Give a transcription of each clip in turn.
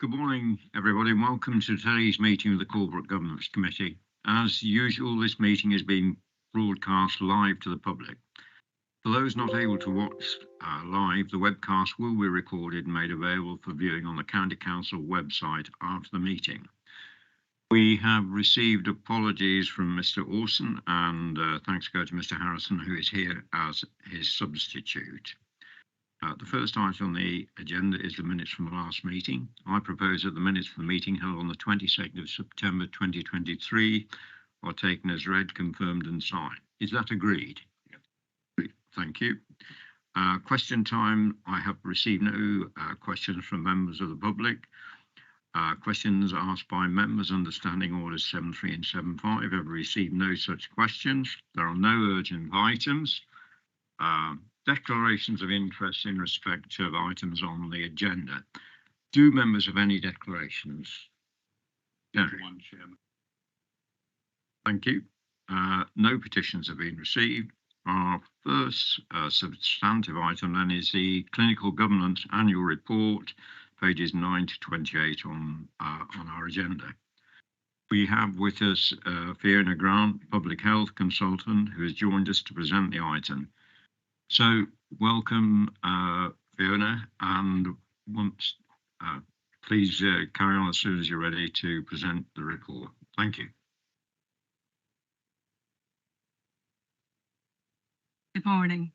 Good morning, everybody, and welcome to today's meeting of the Corporate Governance Committee. As usual, this meeting is being broadcast live to the public. For those not able to watch live, the webcast will be recorded and made available for viewing on the County Council website after the meeting. We have received apologies from Mr. Orson, and thanks go to Mr. Harrison, who is here as his substitute. The first item on the agenda is the minutes from the last meeting. I propose that the minutes from the meeting held on the 22nd of September 2023 are taken as read, confirmed and signed. Is that agreed? Yep. Thank you. Question time. I have received no questions from members of the public. Questions asked by members understanding orders 7.3 and 7.5 have received no such questions. There are no urgent items. Declarations of interest in respect of items on the agenda. Do members have any declarations? No. One, Chairman. Thank you. No petitions have been received. Our first substantive item then is the Clinical Governance Annual Report, pages 9 to 28 on our agenda. We have with us Fiona Grant, Public Health Consultant, who has joined us to present the item. So welcome, Fiona, and once, please carry on as soon as you're ready to present the report. Thank you. Good morning.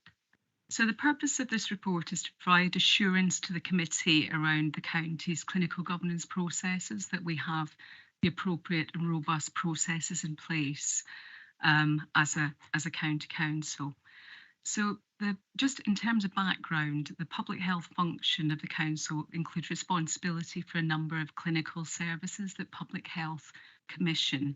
So the purpose of this report is to provide assurance to the committee around the county's clinical governance processes, that we have the appropriate and robust processes in place as a county council. So just in terms of background, the public health function of the council includes responsibility for a number of clinical services that Public Health commission.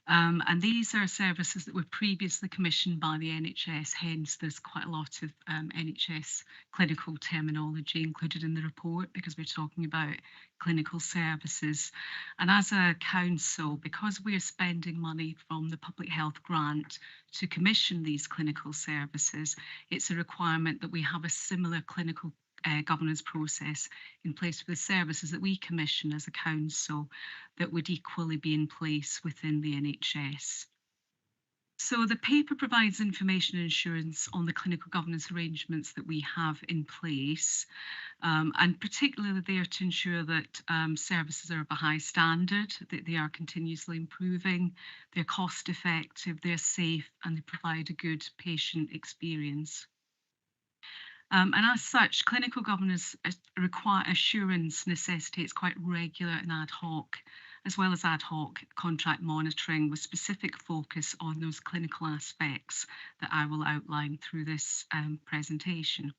And these are services that were previously commissioned by the NHS, hence there's quite a lot of NHS clinical terminology included in the report because we're talking about clinical services. And as a council, because we are spending money from the public health grant to commission these clinical services, it's a requirement that we have a similar clinical governance process in place for the services that we commission as a council that would equally be in place within the NHS. So the paper provides information and assurance on the clinical governance arrangements that we have in place, and particularly there to ensure that services are of a high standard, that they are continuously improving, they're cost effective, they're safe, and they provide a good patient experience. And as such, clinical governance assurance necessitates quite regular and ad hoc, as well as ad hoc contract monitoring with specific focus on those clinical aspects that I will outline through this presentation.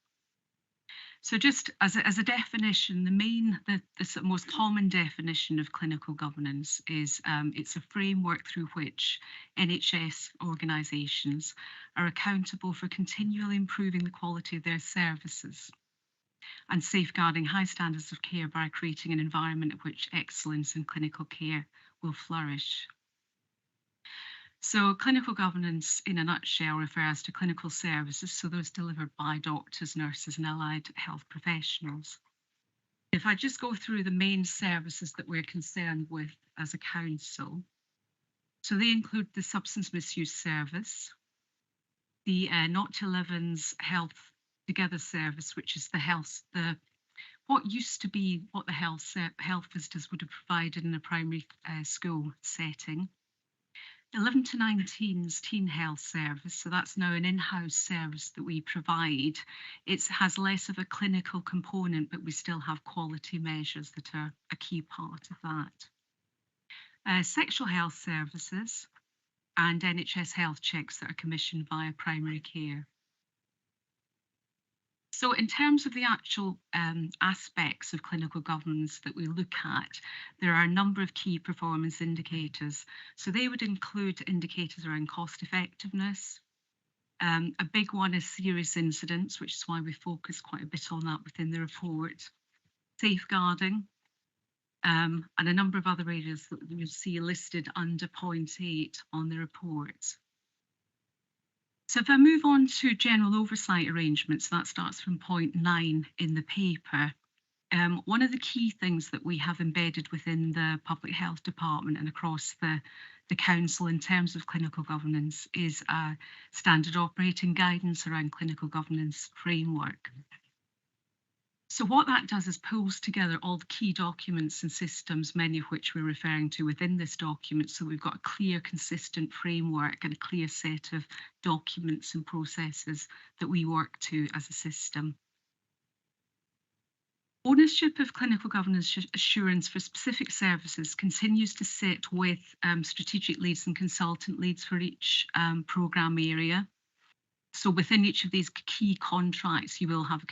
So just as a definition, the most common definition of clinical governance is it's a framework through which NHS organisations are accountable for continually improving the quality of their services and safeguarding high standards of care by creating an environment in which excellence in clinical care will flourish. So clinical governance in a nutshell refers to clinical services, so those delivered by doctors, nurses and allied health professionals. If I just go through the main services that we're concerned with as a council, so they include the substance misuse service, the Not to Liven's Health Together service, which is what used to be what the health visitors would have provided in a primary school setting. 11 to 19's Teen Health Service, so that's now an in-house service that we provide. It has less of a clinical component, but we still have quality measures that are a key part of that. Sexual health services and NHS health checks that are commissioned via primary care. So in terms of the actual aspects of clinical governance that we look at, there are a number of key performance indicators. So they would include indicators around cost effectiveness. A big one is serious incidents, which is why we focus quite a bit on that within the report. Safeguarding, and a number of other areas that you'll see listed under point 8 on the report. So if I move on to general oversight arrangements, that starts from point 9 in the paper. one of the key things that we have embedded within the Public Health Department and across the Council in terms of clinical governance is a standard operating guidance around clinical governance framework. So what that does is pulls together all the key documents and systems, many of which we're referring to within this document. So we've got a clear, consistent framework and a clear set of documents and processes that we work to as a system. Ownership of clinical governance assurance for specific services continues to sit with strategic leads and consultant leads for each programme area. So within each of these key contracts, you will have a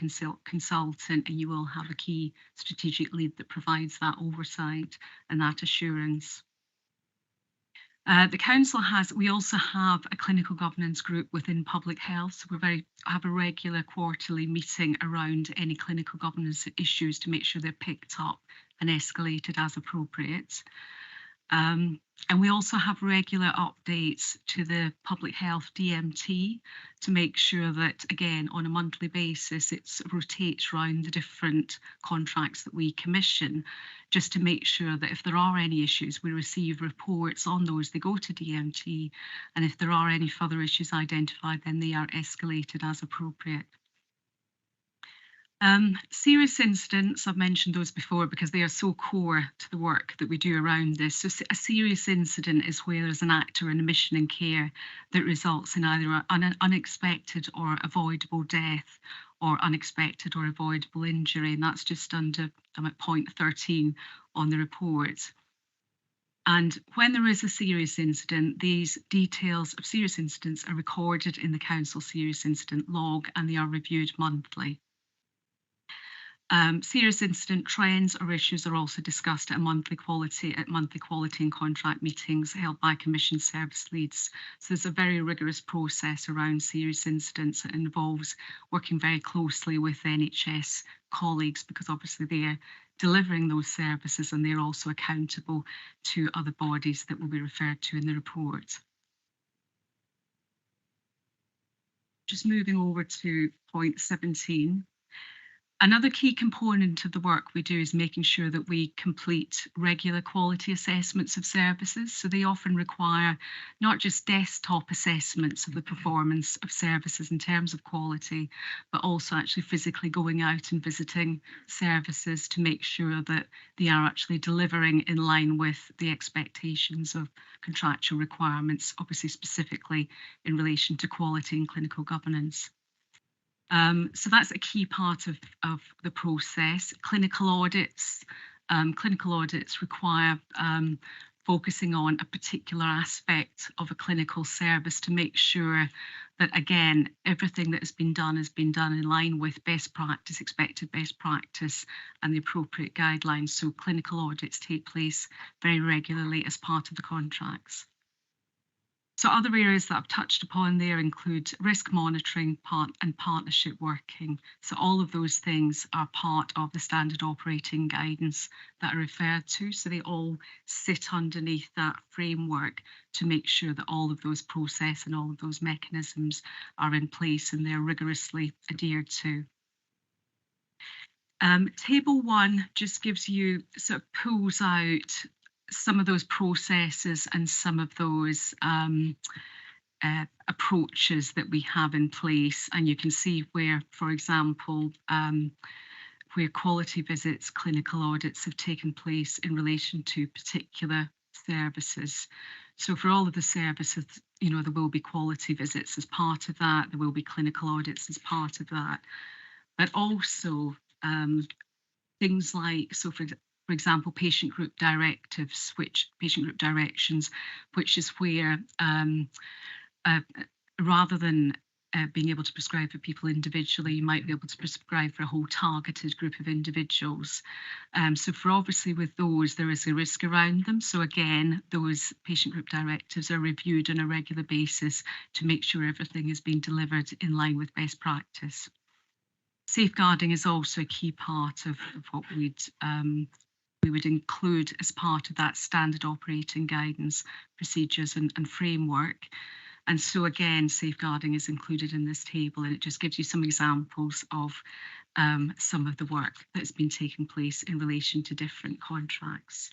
consultant and you will have a key strategic lead that provides that oversight and that assurance. The council we also have a clinical governance group within public health. So we have a regular quarterly meeting around any clinical governance issues to make sure they're picked up and escalated as appropriate. And we also have regular updates to the public health DMT to make sure that, again, on a monthly basis, it rotates around the different contracts that we commission, just to make sure that if there are any issues, we receive reports on those, they go to DMT, and if there are any further issues identified, then they are escalated as appropriate. Serious incidents, I've mentioned those before because they are so core to the work that we do around this. So a serious incident is where there's an act or an omission in care that results in either an unexpected or avoidable death or unexpected or avoidable injury. And that's just under, I'm at point 13 on the report. And when there is a serious incident, these details of serious incidents are recorded in the council serious incident log and they are reviewed monthly. Serious incident trends or issues are also discussed at monthly quality and contract meetings held by commission service leads. So there's a very rigorous process around serious incidents that involves working very closely with NHS colleagues because obviously they are delivering those services and they're also accountable to other bodies that will be referred to in the report. Just moving over to point 17. Another key component of the work we do is making sure that we complete regular quality assessments of services. So they often require not just desktop assessments of the performance of services in terms of quality, but also actually physically going out and visiting services to make sure that they are actually delivering in line with the expectations of contractual requirements, obviously specifically in relation to quality and clinical governance. So that's a key part of the process. Clinical audits require focusing on a particular aspect of a clinical service to make sure that, again, everything that has been done in line with best practice, expected best practice, and the appropriate guidelines. So clinical audits take place very regularly as part of the contracts. So other areas that I've touched upon there include risk monitoring and partnership working. So all of those things are part of the standard operating guidance that I referred to. So they all sit underneath that framework to make sure that all of those processes and all of those mechanisms are in place and they're rigorously adhered to. Table 1 just gives you, sort of pulls out some of those processes and some of those approaches that we have in place. And you can see where, for example, where quality visits, clinical audits have taken place in relation to particular services. So for all of the services, you know, there will be quality visits as part of that. There will be clinical audits as part of that. But also things like, so for example, patient group directives, patient group directions, which is where rather than being able to prescribe for people individually, you might be able to prescribe for a whole targeted group of individuals. So for obviously with those, there is a risk around them. So again, those patient group directives are reviewed on a regular basis to make sure everything is being delivered in line with best practice. Safeguarding is also a key part of what we would include as part of that standard operating guidance, procedures and framework. And so again, safeguarding is included in this table, and it just gives you some examples of some of the work that's been taking place in relation to different contracts.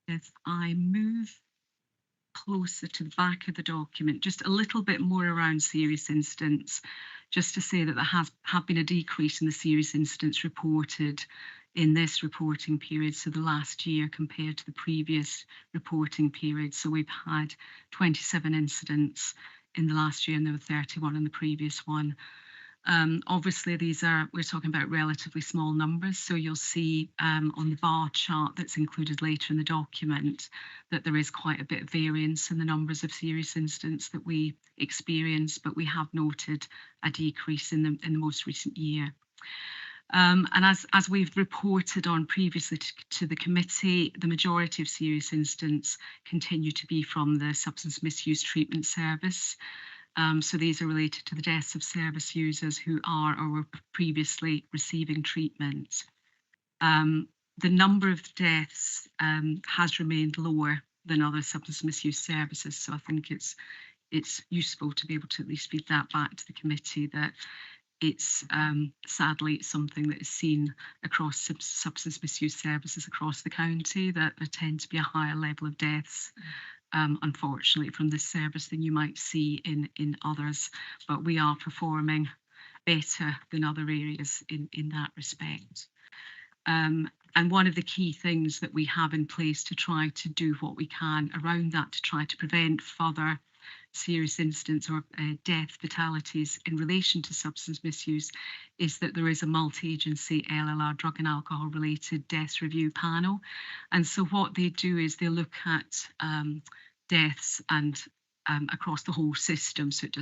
If I move closer to the back of the document, just a little bit more around serious incidents, just to say that there have been a decrease in the serious incidents reported in this reporting period, so the last year compared to the previous reporting period. So we've had 27 incidents in the last year and there were 31 in the previous one. Obviously, we're talking about relatively small numbers. So you'll see on the bar chart that's included later in the document that there is quite a bit of variance in the numbers of serious incidents that we experience, but we have noted a decrease in the most recent year. And as we've reported on previously to the committee, the majority of serious incidents continue to be from the Substance Misuse Treatment Service. So these are related to the deaths of service users who are or were previously receiving treatment. The number of deaths has remained lower than other substance misuse services. So I think it's useful to be able to at least feed that back to the committee, that it's sadly something that is seen across substance misuse services across the county, that there tend to be a higher level of deaths, unfortunately, from this service than you might see in others. But we are performing better than other areas in that respect. And one of the key things that we have in place to try to do what we can around that to try to prevent further serious incidents or death fatalities in relation to substance misuse is that there is a multi-agency LLR drug and alcohol related deaths review panel. And so what they do is they look at deaths and across the whole system. So it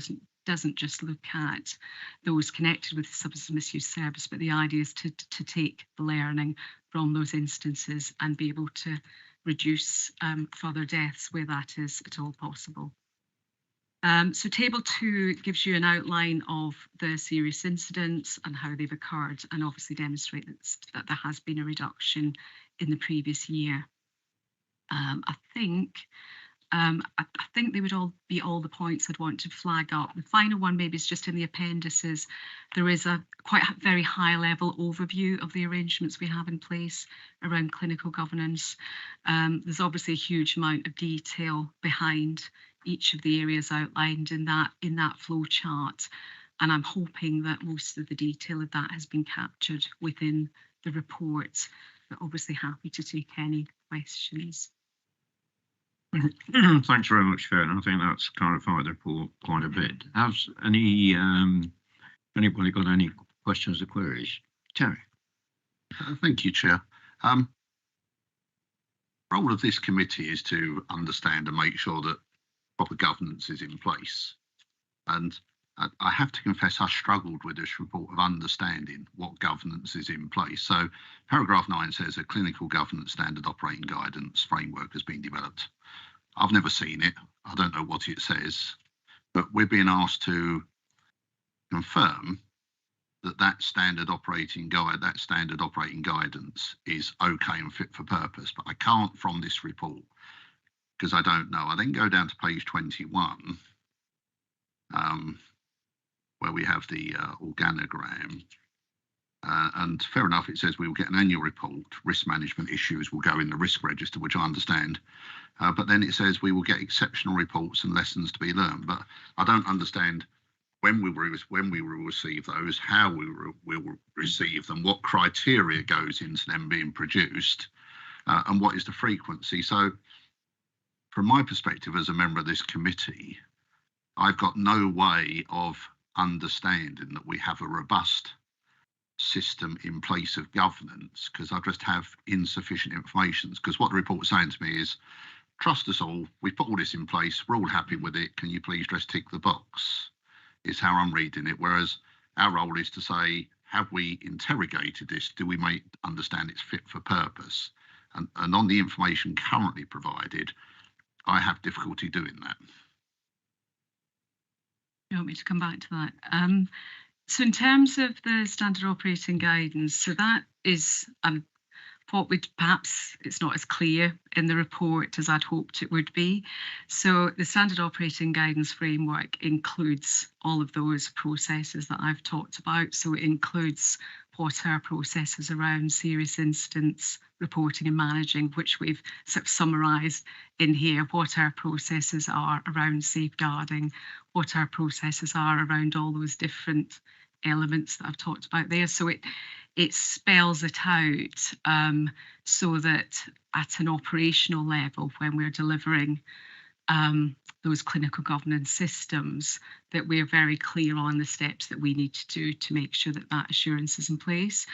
doesn't just look at those connected with the substance misuse service, but the idea is to take the learning from those instances and be able to reduce further deaths where that is at all possible. So table 2 gives you an outline of the serious incidents and how they've occurred, and obviously demonstrate that there has been a reduction in the previous year. I think they would all be all the points I'd want to flag up. The final one maybe is just in the appendices. There is a very high level overview of the arrangements we have in place around clinical governance. There's obviously a huge amount of detail behind each of the areas outlined in that flow chart. And I'm hoping that most of the detail of that has been captured within the report, but obviously happy to take any questions. Thanks very much, Fiona. I think that's clarified the report quite a bit. Has anybody got any questions or queries? Terry. Thank you, Chair. The role of this committee is to understand and make sure that proper governance is in place. And I have to confess I struggled with this report of understanding what governance is in place. So paragraph 9 says a clinical governance standard operating guidance framework has been developed. I've never seen it. I don't know what it says, but we're being asked to confirm that standard operating guidance is okay and fit for purpose. But I can't from this report, because I don't know. I then go down to page 21, where we have the organogram. And fair enough, it says we will get an annual report. Risk management issues will go in the risk register, which I understand. But then it says we will get exceptional reports and lessons to be learned. But I don't understand when we will receive those, how we will receive them, what criteria goes into them being produced, and what is the frequency. So from my perspective as a member of this committee, I've got no way of understanding that we have a robust system in place of governance, because I just have insufficient information. Because what the report's saying to me is, trust us all, we've put all this in place, we're all happy with it, can you please just tick the box, is how I'm reading it. Whereas our role is to say, have we interrogated this? Do we understand it's fit for purpose? And on the information currently provided, I have difficulty doing that. You want me to come back to that? So in terms of the standard operating guidance, so that is what would perhaps it's not as clear in the report as I'd hoped it would be. So the standard operating guidance framework includes all of those processes that I've talked about. So it includes what are processes around serious incidents reporting and managing, which we've sort of summarised in here, what our processes are around safeguarding, what our processes are around all those different elements that I've talked about there. So it spells it out so that at an operational level, when we're delivering those clinical governance systems, that we're very clear on the steps that we need to do to make sure that that assurance is in place.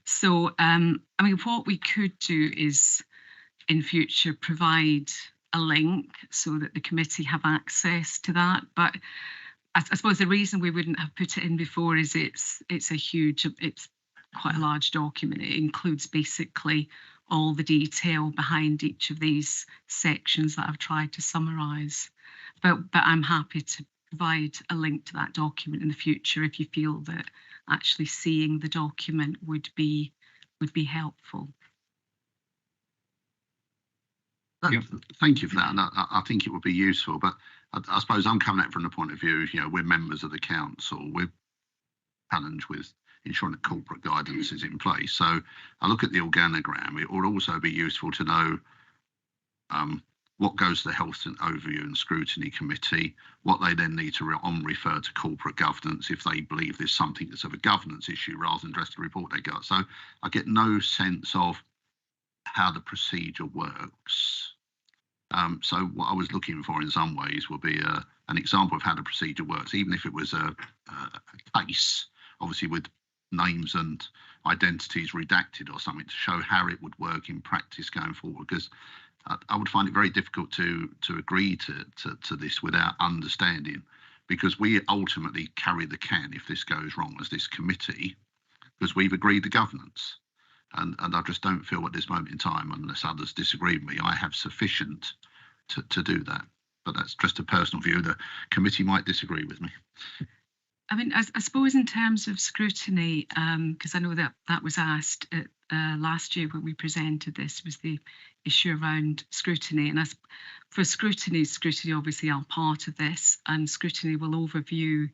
So, I mean, what we could do is in future provide a link so that the committee have access to that. But I suppose the reason we wouldn't have put it in before is it's quite a large document. It includes basically all the detail behind each of these sections that I've tried to summarise. But I'm happy to provide a link to that document in the future if you feel that actually seeing the document would be helpful. Thank you for that, and I think it would be useful. But I suppose I'm coming at it from the point of view, we're members of the council. We're challenged with ensuring that corporate guidance is in place. So I look at the organogram. It would also be useful to know what goes to the Health and Overview and Scrutiny Committee, what they then need to refer to corporate governance if they believe there's something that's of a governance issue rather than just the report they got. So I get no sense of how the procedure works. So what I was looking for in some ways would be an example of how the procedure works, even if it was a case, obviously with names and identities redacted or something, to show how it would work in practice going forward. Because I would find it very difficult to agree to this without understanding, because we ultimately carry the can if this goes wrong as this committee, because we've agreed the governance. And I just don't feel at this moment in time, unless others disagree with me, I have sufficient to do that. But that's just a personal view. The committee might disagree with me. I mean, I suppose in terms of scrutiny, because I know that was asked at, last year when we presented this, was the issue around scrutiny. And as for scrutiny obviously are part of this, and scrutiny will overview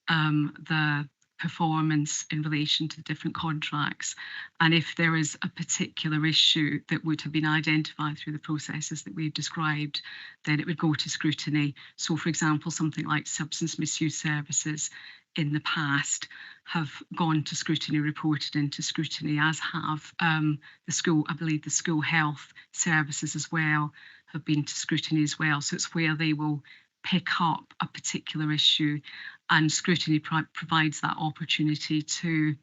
the performance in relation to the different contracts. And if there is a particular issue that would have been identified through the processes that we've described, then it would go to scrutiny. So for example, something like substance misuse services in the past have gone to scrutiny, reported into scrutiny, as have the school, I believe the school health services as well have been to scrutiny as well. So it's where they will pick up a particular issue, and scrutiny provides that opportunity to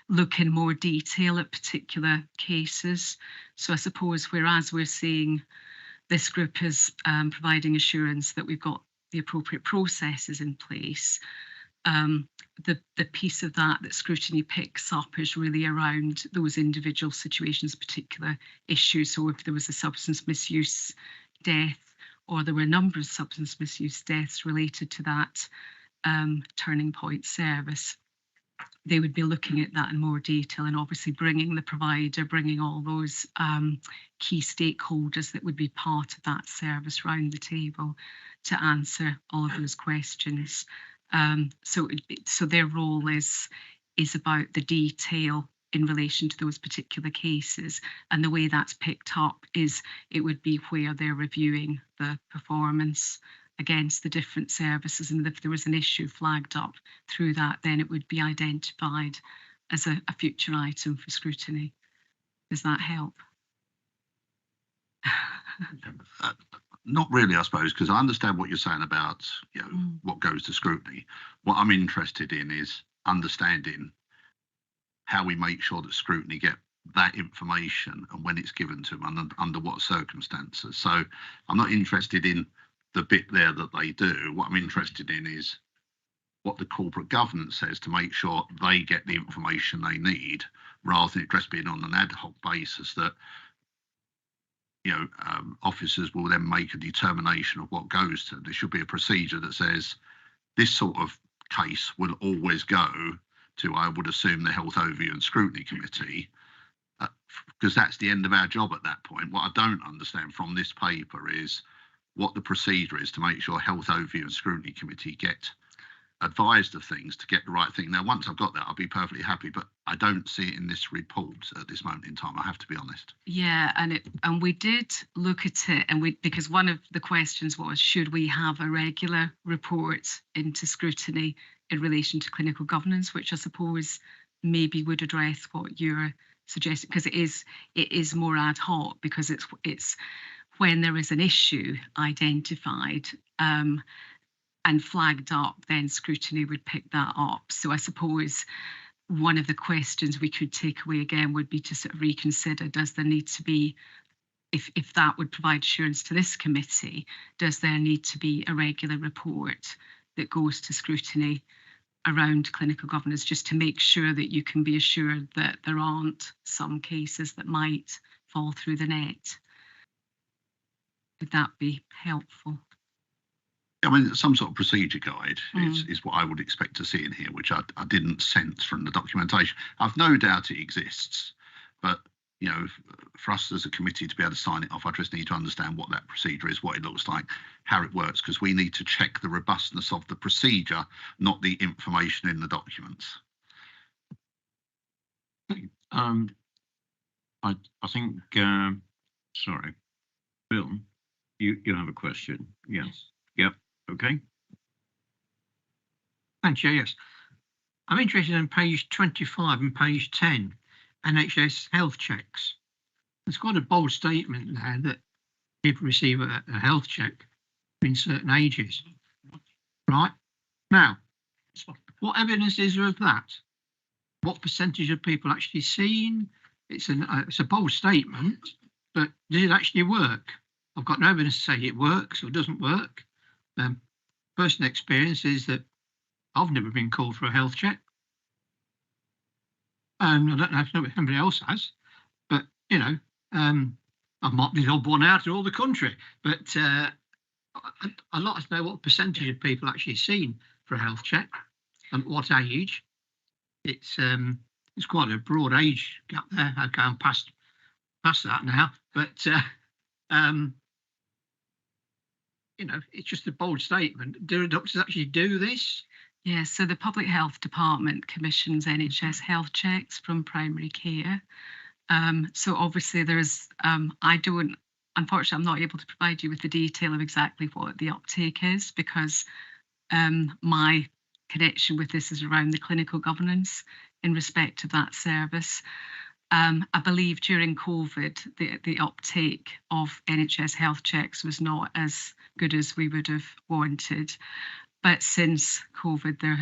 look in more detail at particular cases. So I suppose whereas we're seeing this group is providing assurance that we've got the appropriate processes in place, the piece of that scrutiny picks up is really around those individual situations, particular issues. So if there was a substance misuse death, or there were a number of substance misuse deaths related to that Turning Point service, they would be looking at that in more detail, and obviously bringing the provider, bringing all those key stakeholders that would be part of that service round the table to answer all of those questions. So their role is about the detail in relation to those particular cases, and the way that's picked up is it would be where they're reviewing the performance against the different services, and if there was an issue flagged up through that, then it would be identified as a future item for scrutiny. Does that help? Not really, I suppose, because I understand what you're saying about what goes to scrutiny. What I'm interested in is understanding how we make sure that scrutiny get that information and when it's given to them, under what circumstances. So I'm not interested in the bit there that they do. What I'm interested in is what the corporate governance says to make sure they get the information they need, rather than it just being on an ad hoc basis that officers will then make a determination of what goes to them. There should be a procedure that says this sort of case will always go to, I would assume, the Health Overview and Scrutiny Committee. because that's the end of our job at that point. What I don't understand from this paper is what the procedure is to make sure Health Overview and Scrutiny Committee get advised of things to get the right thing. Now, once I've got that, I'll be perfectly happy, but I don't see it in this report at this moment in time. I have to be honest. Yeah, and we did look at it, and because one of the questions was, should we have a regular report into scrutiny in relation to clinical governance, which I suppose maybe would address what you're suggesting, because it is more ad hoc, because it's when there is an issue identified and flagged up, then scrutiny would pick that up. So I suppose one of the questions we could take away again would be to sort of reconsider, does there need to be, if that would provide assurance to this committee, does there need to be a regular report that goes to scrutiny around clinical governance, just to make sure that you can be assured that there aren't some cases that might fall through the net? Would that be helpful? I mean, some sort of procedure guide is what I would expect to see in here, which I didn't sense from the documentation. I've no doubt it exists, but you know, for us as a committee to be able to sign it off, I just need to understand what that procedure is, what it looks like, how it works, because we need to check the robustness of the procedure, not the information in the documents. I think, sorry, Bill, you have a question? Yes. Yep. Okay. Thanks, yes. I'm interested in page 25 and page 10, NHS health checks. There's quite a bold statement there that people receive a health check in certain ages. Right? Now, what evidence is there of that? What percentage of people actually seen? It's a bold statement, but does it actually work? I've got no evidence to say it works or doesn't work. Personal experience is that I've never been called for a health check. I don't know if anybody else has, but you know, I might be the odd one out in all the country. But I'd like to know what percentage of people actually seen for a health check and what age. It's quite a broad age gap there. Okay, I'm past that now, but you know, it's just a bold statement. Do doctors actually do this? Yeah, so the Public Health Department commissions NHS health checks from primary care. So obviously there's, unfortunately, I'm not able to provide you with the detail of exactly what the uptake is, because my connection with this is around the clinical governance in respect of that service. I believe during COVID, the uptake of NHS health checks was not as good as we would have wanted. But since COVID, there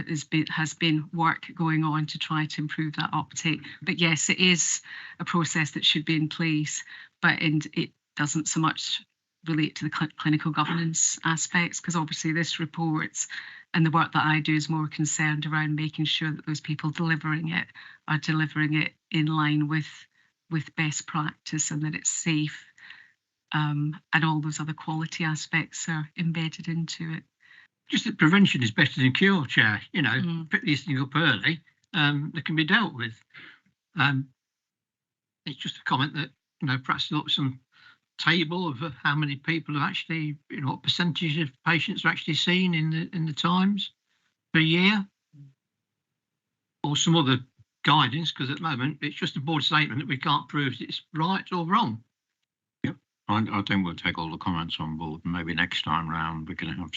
has been work going on to try to improve that uptake. But yes, it is a process that should be in place, but it doesn't so much relate to the clinical governance aspects, because obviously this report and the work that I do is more concerned around making sure that those people delivering it are delivering it in line with best practice, and that it's safe, and all those other quality aspects are embedded into it. Just that prevention is better than cure, Chair. You know, pick these things up early, they can be dealt with. It's just a comment that, you know, perhaps look some table of how many people have actually, you know, what percentage of patients are actually seen in the Times per year, or some other guidance, because at the moment it's just a board statement that we can't prove it's right or wrong. Yep, I think we'll take all the comments on board, and maybe next time round we can have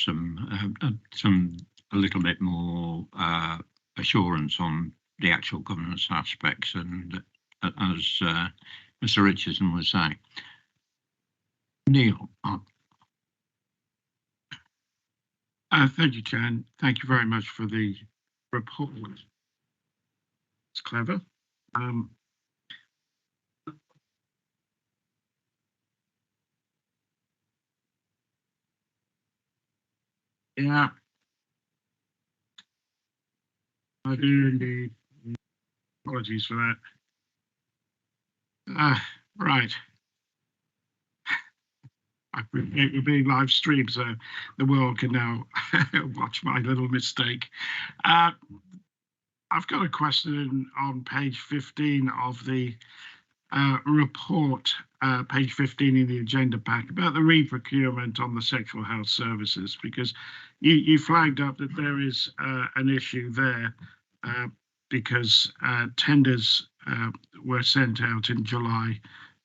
a little bit more assurance on the actual governance aspects, and as Mr. Richardson was saying. Neil. Thank you, Chair. Thank you very much for the report. It's clever. Yeah. I do indeed. Apologies for that. Right. It will be live streamed, so the world can now watch my little mistake. I've got a question on page 15 of the report, page 15 in the agenda pack, about the re-procurement on the sexual health services, because you flagged up that there is an issue there because tenders were sent out in July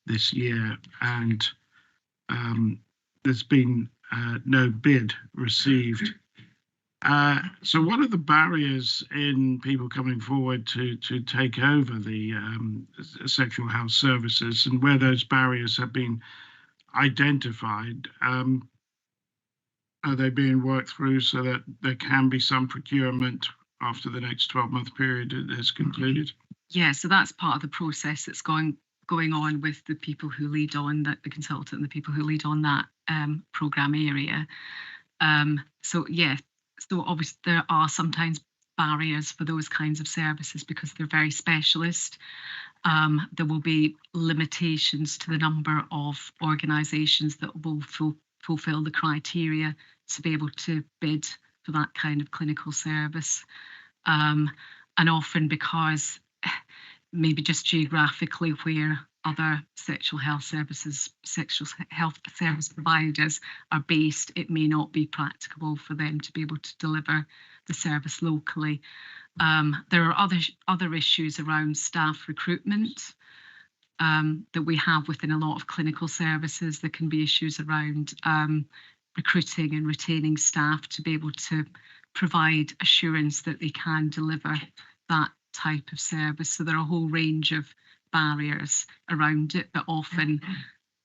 this year, and there's been no bid received. So what are the barriers in people coming forward to take over the sexual health services, and where those barriers have been identified, are they being worked through so that there can be some procurement after the next 12-month period has concluded? Yeah, so that's part of the process that's going on with the people who lead on that, the consultant and the people who lead on that programme area. So yeah, so obviously there are sometimes barriers for those kinds of services because they're very specialist. There will be limitations to the number of organisations that will fulfil the criteria to be able to bid for that kind of clinical service. And often because maybe just geographically where other sexual health service providers are based, it may not be practicable for them to be able to deliver the service locally. There are other issues around staff recruitment that we have within a lot of clinical services. There can be issues around recruiting and retaining staff to be able to provide assurance that they can deliver that type of service. So there are a whole range of barriers around it, but often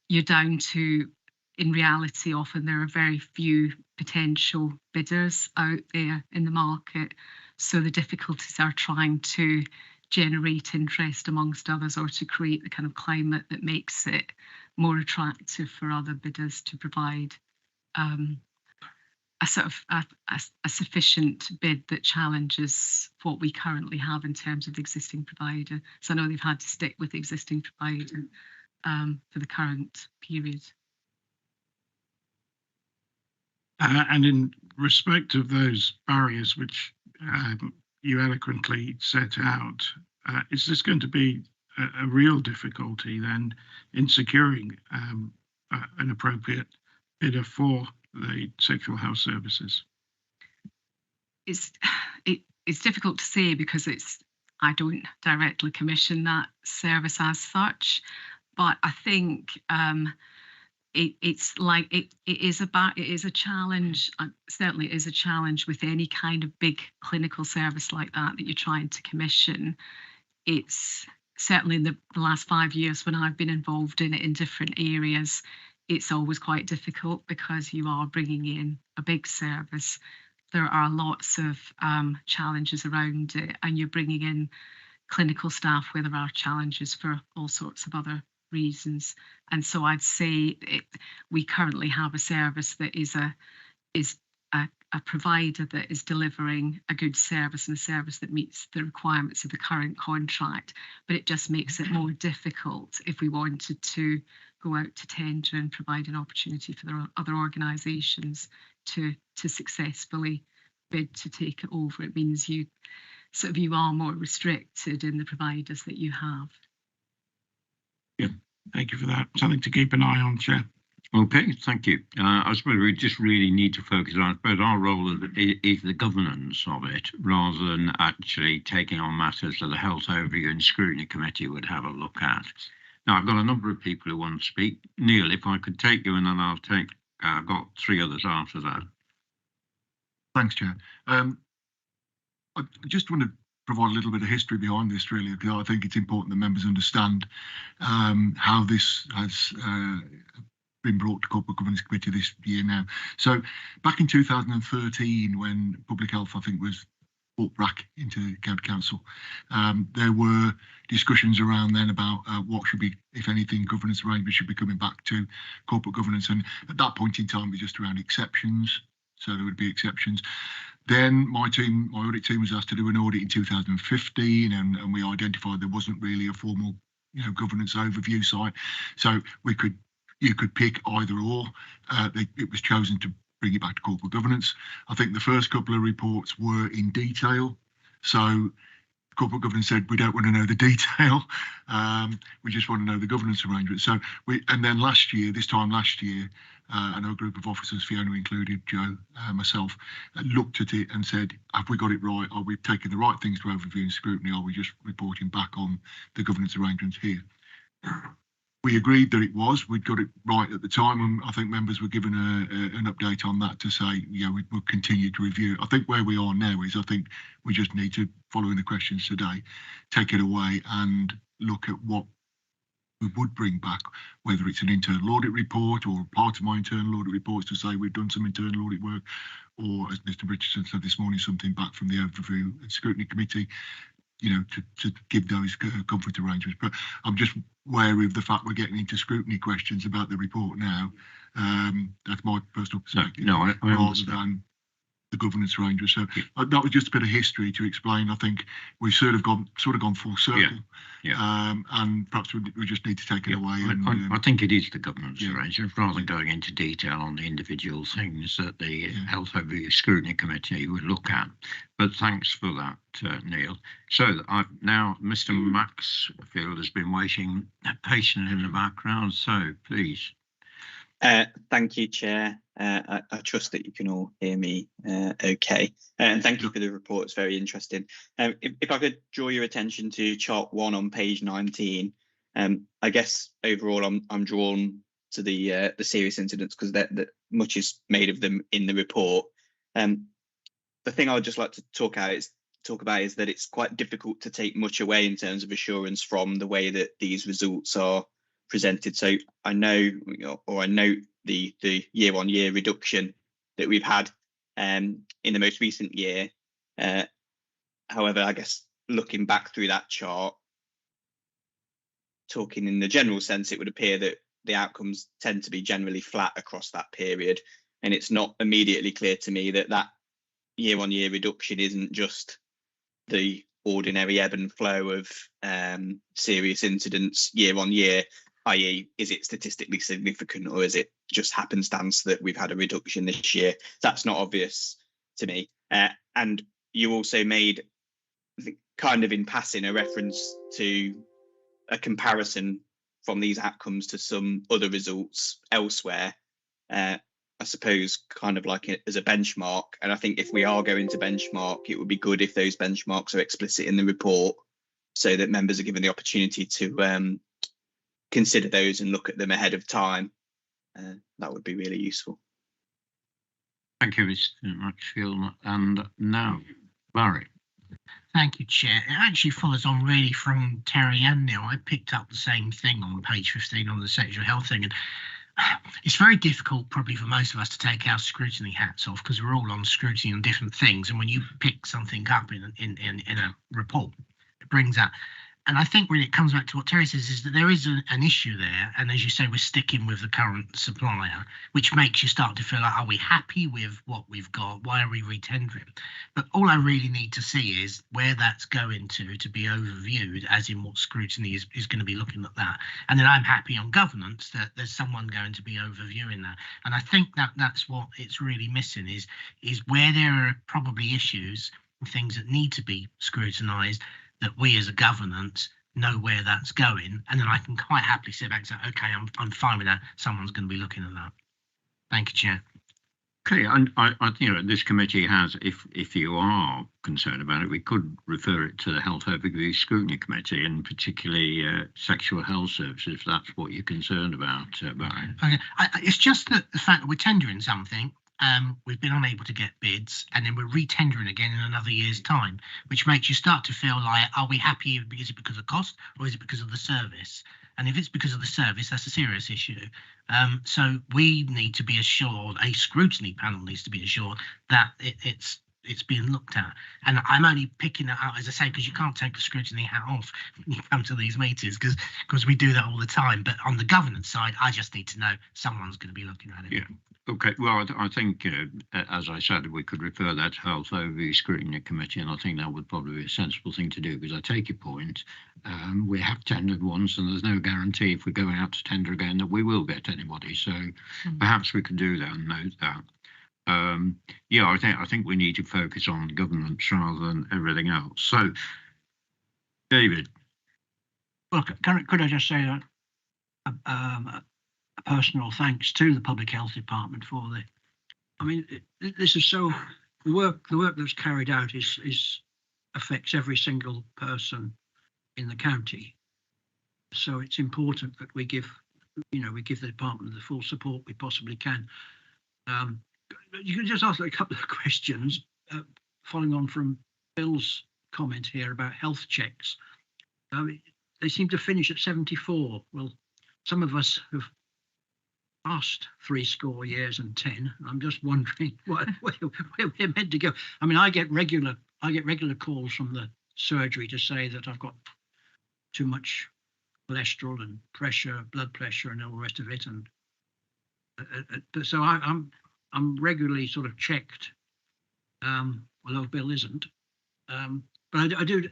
you're down to, in reality, often there are very few potential bidders out there in the market. So the difficulties are trying to generate interest amongst others, or to create the kind of climate that makes it more attractive for other bidders to provide a sort of a sufficient bid that challenges what we currently have in terms of the existing provider. So I know they've had to stick with the existing provider for the current period. And in respect of those barriers which you eloquently set out, is this going to be a real difficulty then in securing an appropriate bidder for the sexual health services? It's difficult to say because I don't directly commission that service as such, but I think it is a challenge. Certainly, it is a challenge with any kind of big clinical service like that you're trying to commission. It's certainly in the last 5 years when I've been involved in it in different areas, it's always quite difficult because you are bringing in a big service. There are lots of challenges around it, and you're bringing in clinical staff where there are challenges for all sorts of other reasons. And so I'd say we currently have a service that is a provider that is delivering a good service, and a service that meets the requirements of the current contract, but it just makes it more difficult if we wanted to go out to tender and provide an opportunity for the other organisations to successfully bid to take it over. It means you are more restricted in the providers that you have. Yeah, thank you for that. Something to keep an eye on, Chair. Okay, thank you. I suppose we just really need to focus on, but our role is the governance of it, rather than actually taking on matters that the Health Overview and Scrutiny Committee would have a look at. Now, I've got a number of people who want to speak. Neil, if I could take you, and then I've got 3 others after that. Thanks, Chair. I just want to provide a little bit of history behind this, really, because I think it's important that members understand how this has been brought to Corporate Governance Committee this year now. So back in 2013, when Public Health, I think, was brought back into County Council, there were discussions around then about what should be, if anything, governance arrangements should be coming back to corporate governance. And at that point in time, it was just around exceptions. So there would be exceptions. Then my audit team was asked to do an audit in 2015, and we identified there wasn't really a formal, governance overview site. So you could pick either or. It was chosen to bring it back to corporate governance. I think the first couple of reports were in detail. So corporate governance said we don't want to know the detail. We just want to know the governance arrangement. So and then this time last year, I know a group of officers, Fiona included, Joe, myself, looked at it and said, have we got it right? Are we taking the right things to overview and scrutiny? Are we just reporting back on the governance arrangements here? We agreed that it was. We'd got it right at the time, and I think members were given an update on that to say, yeah, we'll continue to review it. I think where we are now is I think we just need to, following the questions today, take it away and look at what we would bring back, whether it's an internal audit report or part of my internal audit reports to say we've done some internal audit work, or as Mr. Richardson said this morning, something back from the Overview and Scrutiny Committee, you know, to give those comfort arrangements. But I'm just wary of the fact we're getting into scrutiny questions about the report now. That's my personal perspective, I rather than the governance arrangements. So that was just a bit of history to explain. I think we've sort of gone full circle. And perhaps we just need to take it away. I think it is the governance arrangement, rather than going into detail on the individual things that the Health Overview Scrutiny Committee would look at. But thanks for that, Neil. So now Mr. Maxfield has been waiting patiently in the background. So please. Thank you, Chair. I trust that you can all hear me okay. And thank you for the report. It's very interesting. If I could draw your attention to chart 1 on page 19, I guess overall I'm drawn to the serious incidents because that much is made of them in the report. The thing I would just like to talk about is that it's quite difficult to take much away in terms of assurance from the way that these results are presented. So I know, or I note the year-on-year reduction that we've had in the most recent year. However, I guess looking back through that chart, talking in the general sense, it would appear that the outcomes tend to be generally flat across that period. And it's not immediately clear to me that year-on-year reduction isn't just the ordinary ebb and flow of serious incidents year-on-year, i.e. is it statistically significant, or is it just happenstance that we've had a reduction this year? That's not obvious to me. And you also made, I think, kind of in passing, a reference to a comparison from these outcomes to some other results elsewhere. I suppose kind of like as a benchmark. And I think if we are going to benchmark, it would be good if those benchmarks are explicit in the report so that members are given the opportunity to consider those and look at them ahead of time. That would be really useful. Thank you, Mr. Maxfield. And now, Barry. Thank you, Chair. It actually follows on really from Terry and Neil. I picked up the same thing on page 15 on the sexual health thing. And it's very difficult probably for most of us to take our scrutiny hats off because we're all on scrutiny on different things. And when you pick something up in a report, it brings that. And I think when it comes back to what Terry says is that there is an issue there. And as you say, we're sticking with the current supplier, which makes you start to feel like, are we happy with what we've got? Why are we retendering? But all I really need to see is where that's going to be overviewed, as in what scrutiny is going to be looking at that. And then I'm happy on governance that there's someone going to be overviewing that. And I think that's what it's really missing is where there are probably issues, things that need to be scrutinised, that we as a governance know where that's going, and then I can quite happily sit back and say, okay, I'm fine with that. Someone's going to be looking at that. Thank you, Chair. Okay, and I this committee has, if you are concerned about it, we could refer it to the Health Overview Scrutiny Committee, and particularly sexual health services, if that's what you're concerned about, Barry. Okay, it's just that the fact that we're tendering something. We've been unable to get bids, and then we're re-tendering again in another year's time, which makes you start to feel like, are we happy? Is it because of cost, or is it because of the service? And if it's because of the service, that's a serious issue. So we need to be assured, a scrutiny panel needs to be assured that it's being looked at. And I'm only picking that out, as I say, because you can't take the scrutiny hat off when you come to these meetings, because we do that all the time. But on the governance side, I just need to know someone's going to be looking at it. Yeah. Okay, well, I think, as I said, we could refer that to Health Overview Scrutiny Committee, and I think that would probably be a sensible thing to do, because I take your point. We have tendered once, and there's no guarantee if we're going out to tender again that we will get anybody. So perhaps we could do that and note that. Yeah, I think we need to focus on governance rather than everything else. So David. Well, could I just say that a personal thanks to the Public Health Department for the. I mean, this is so the work that's carried out is affects every single person in the county. So it's important that we give the department the full support we possibly can. You can just ask a couple of questions following on from Bill's comment here about health checks. They seem to finish at 74. Well, some of us have passed 70 years and 10. I'm just wondering where we're meant to go. I mean, I get regular calls from the surgery to say that I've got too much cholesterol and pressure, blood pressure, and all the rest of it. And so I'm regularly sort of checked. Although Bill isn't, but I do.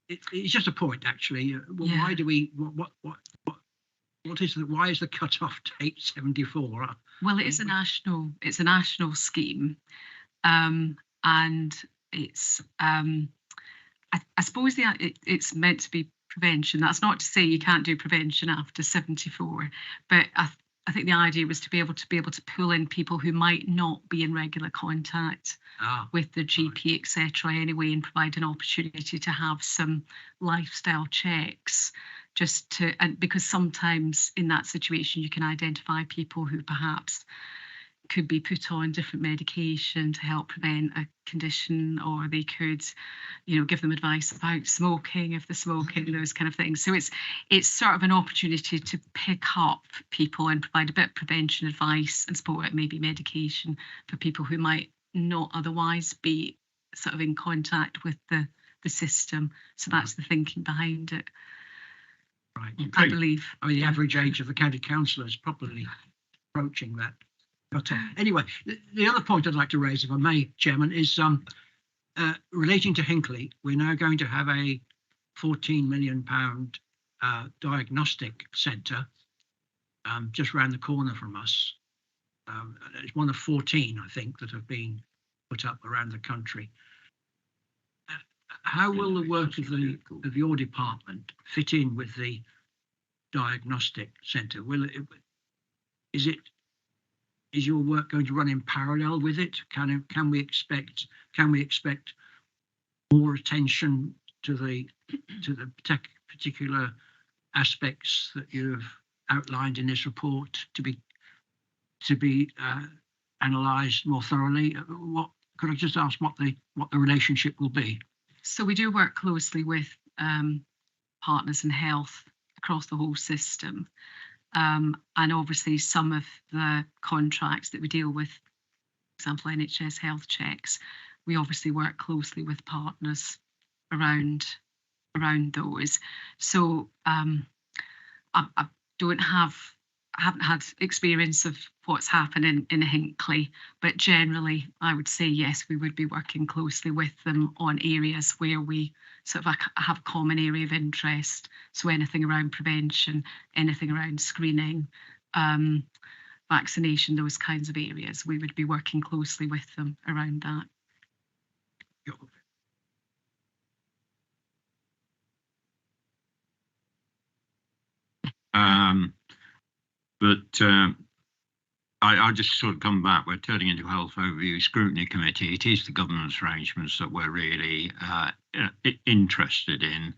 It's just a point, actually. Yeah. Why do we? What is the? Why is the cut-off date 74? Well, it's a national scheme, and it's I suppose it's meant to be prevention. That's not to say you can't do prevention after 74, but I think the idea was to be able to pull in people who might not be in regular contact with the GP, etc. anyway, and provide an opportunity to have some lifestyle checks, and because sometimes in that situation you can identify people who perhaps could be put on different medication to help prevent a condition, or they could, give them advice about smoking if they're smoking, those kind of things. So it's sort of an opportunity to pick up people and provide a bit of prevention advice and support, maybe medication for people who might not otherwise be sort of in contact with the system. So that's the thinking behind it. Right. I believe. I mean, the average age of the county councillor is probably approaching that. But anyway, the other point I'd like to raise, if I may, Chairman, is relating to Hinckley. We're now going to have a £14 million diagnostic centre just round the corner from us. It's one of 14, I think, that have been put up around the country. How will the work of your department fit in with the diagnostic centre? Is your work going to run in parallel with it? Can we expect more attention to the particular aspects that you've outlined in this report to be analysed more thoroughly? Could I just ask what the relationship will be? So we do work closely with partners in health across the whole system. And obviously some of the contracts that we deal with, for example, NHS health checks, we obviously work closely with partners around those. So I haven't had experience of what's happening in Hinckley, but generally I would say yes, we would be working closely with them on areas where we sort of have a common area of interest. So anything around prevention, anything around screening, vaccination, those kinds of areas, we would be working closely with them around that. I just sort of come back. We're turning into Health Overview Scrutiny Committee. It is the governance arrangements that we're really interested in,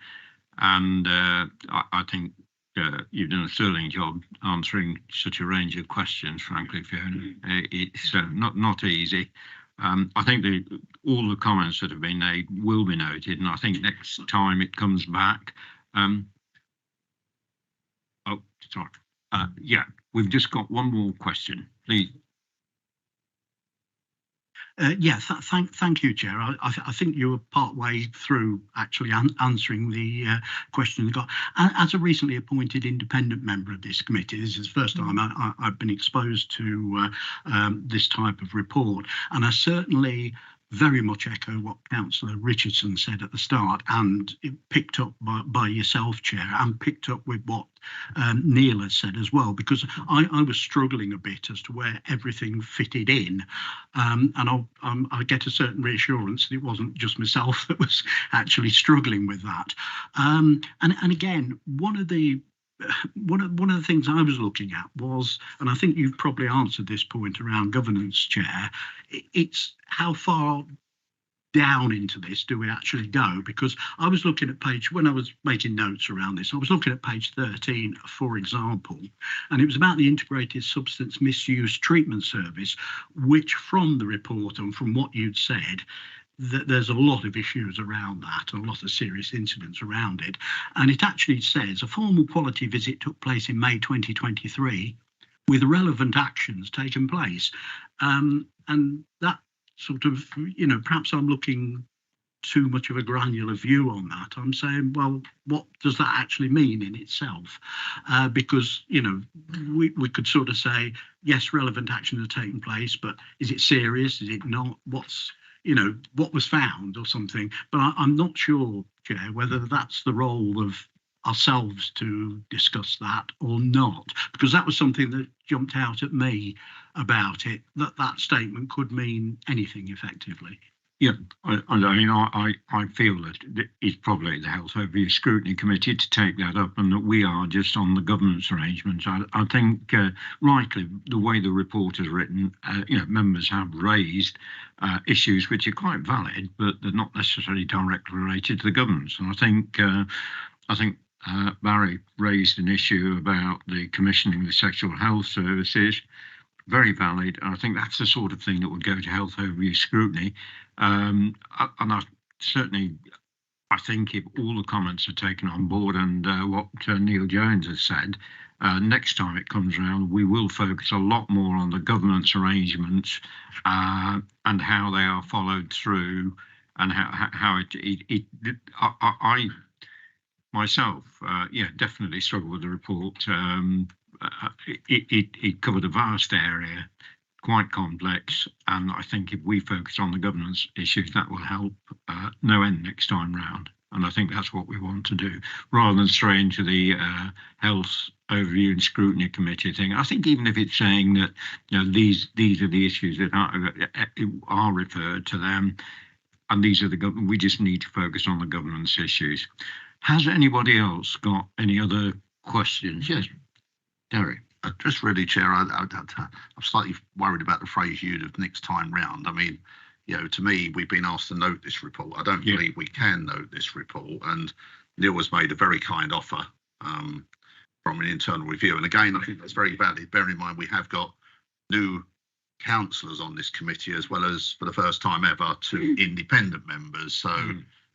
and I think you've done a sterling job answering such a range of questions. Frankly, Fiona, it's not easy. I think all the comments that have been made will be noted, and I think next time it comes back. Oh, sorry. Yeah, we've just got one more question, please. Thank you, Chair. I think you were part way through actually answering the question. As a recently appointed independent member of this committee, this is the first time I've been exposed to this type of report, and I certainly very much echo what Councillor Richardson said at the start, and it picked up by yourself, Chair, and picked up with what Neil has said as well, because I was struggling a bit as to where everything fitted in, and I get a certain reassurance that it wasn't just myself that was actually struggling with that. And again, one of the things I was looking at was, and I think you've probably answered this point around governance, Chair, it's how far down into this do we actually go? Because I was looking at when I was making notes around this, I was looking at page 13, for example, and it was about the Integrated Substance Misuse Treatment Service, which from the report and from what you'd said, that there's a lot of issues around that, a lot of serious incidents around it. And it actually says a formal quality visit took place in May 2023 with relevant actions taken place. And that sort of, perhaps I'm looking too much of a granular view on that. I'm saying, well, what does that actually mean in itself? Because, we could sort of say, yes, relevant actions are taking place, but is it serious? Is it not? What was found or something? But I'm not sure, Chair, whether that's the role of ourselves to discuss that or not, because that was something that jumped out at me about it, that statement could mean anything effectively. Yeah, I feel that it's probably the Health Overview Scrutiny Committee to take that up, and that we are just on the governance arrangements. I think rightly, the way the report is written, members have raised issues which are quite valid, but they're not necessarily directly related to the governance. And I think Barry raised an issue about the commissioning of sexual health services. Very valid. I think that's the sort of thing that would go to Health Overview Scrutiny. And I think if all the comments are taken on board and what Neil Jones has said, next time it comes around, we will focus a lot more on the governance arrangements and how they are followed through, and how I myself, definitely struggle with the report. It covered a vast area, quite complex, and I think if we focus on the governance issues, that will help no end next time round. And I think that's what we want to do, rather than stray into the Health Overview and Scrutiny Committee thing. I think even if it's saying that these are the issues that are referred to them, and these are we just need to focus on the governance issues. Has anybody else got any other questions? Yes, Derek. Just really, Chair, I'm slightly worried about the phrase used of next time round. I mean, to me, we've been asked to note this report. I don't believe we can note this report. And Neil has made a very kind offer from an internal review. And again, I think that's very valid. Bear in mind, we have got new councillors on this committee, as well as, for the first time ever, 2 independent members. So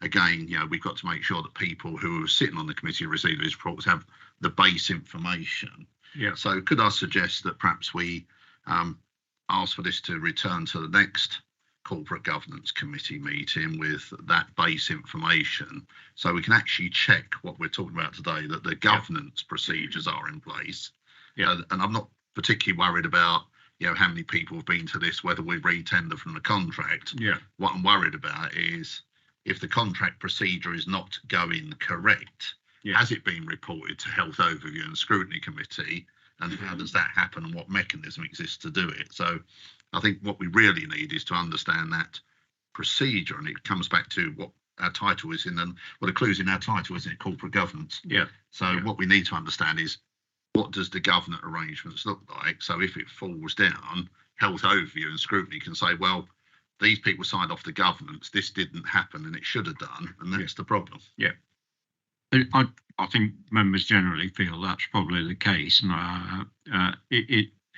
again, we've got to make sure that people who are sitting on the committee who receive these reports have the base information. Yeah. So could I suggest that perhaps we ask for this to return to the next Corporate Governance Committee meeting with that base information, so we can actually check what we're talking about today, that the governance procedures are in place. And I'm not particularly worried about how many people have been to this, whether we re-tender from the contract. What I'm worried about is if the contract procedure is not going correct. Has it been reported to Health Overview and Scrutiny Committee, and how does that happen, and what mechanism exists to do it? So I think what we really need is to understand that procedure, and it comes back to what our title is the clues in our title, isn't it? Corporate governance. So what we need to understand is, what does the governance arrangements look like? So if it falls down, Health Overview and Scrutiny can say, well, these people signed off the governance, this didn't happen and it should have done, and that's the problem. I think members generally feel that's probably the case, and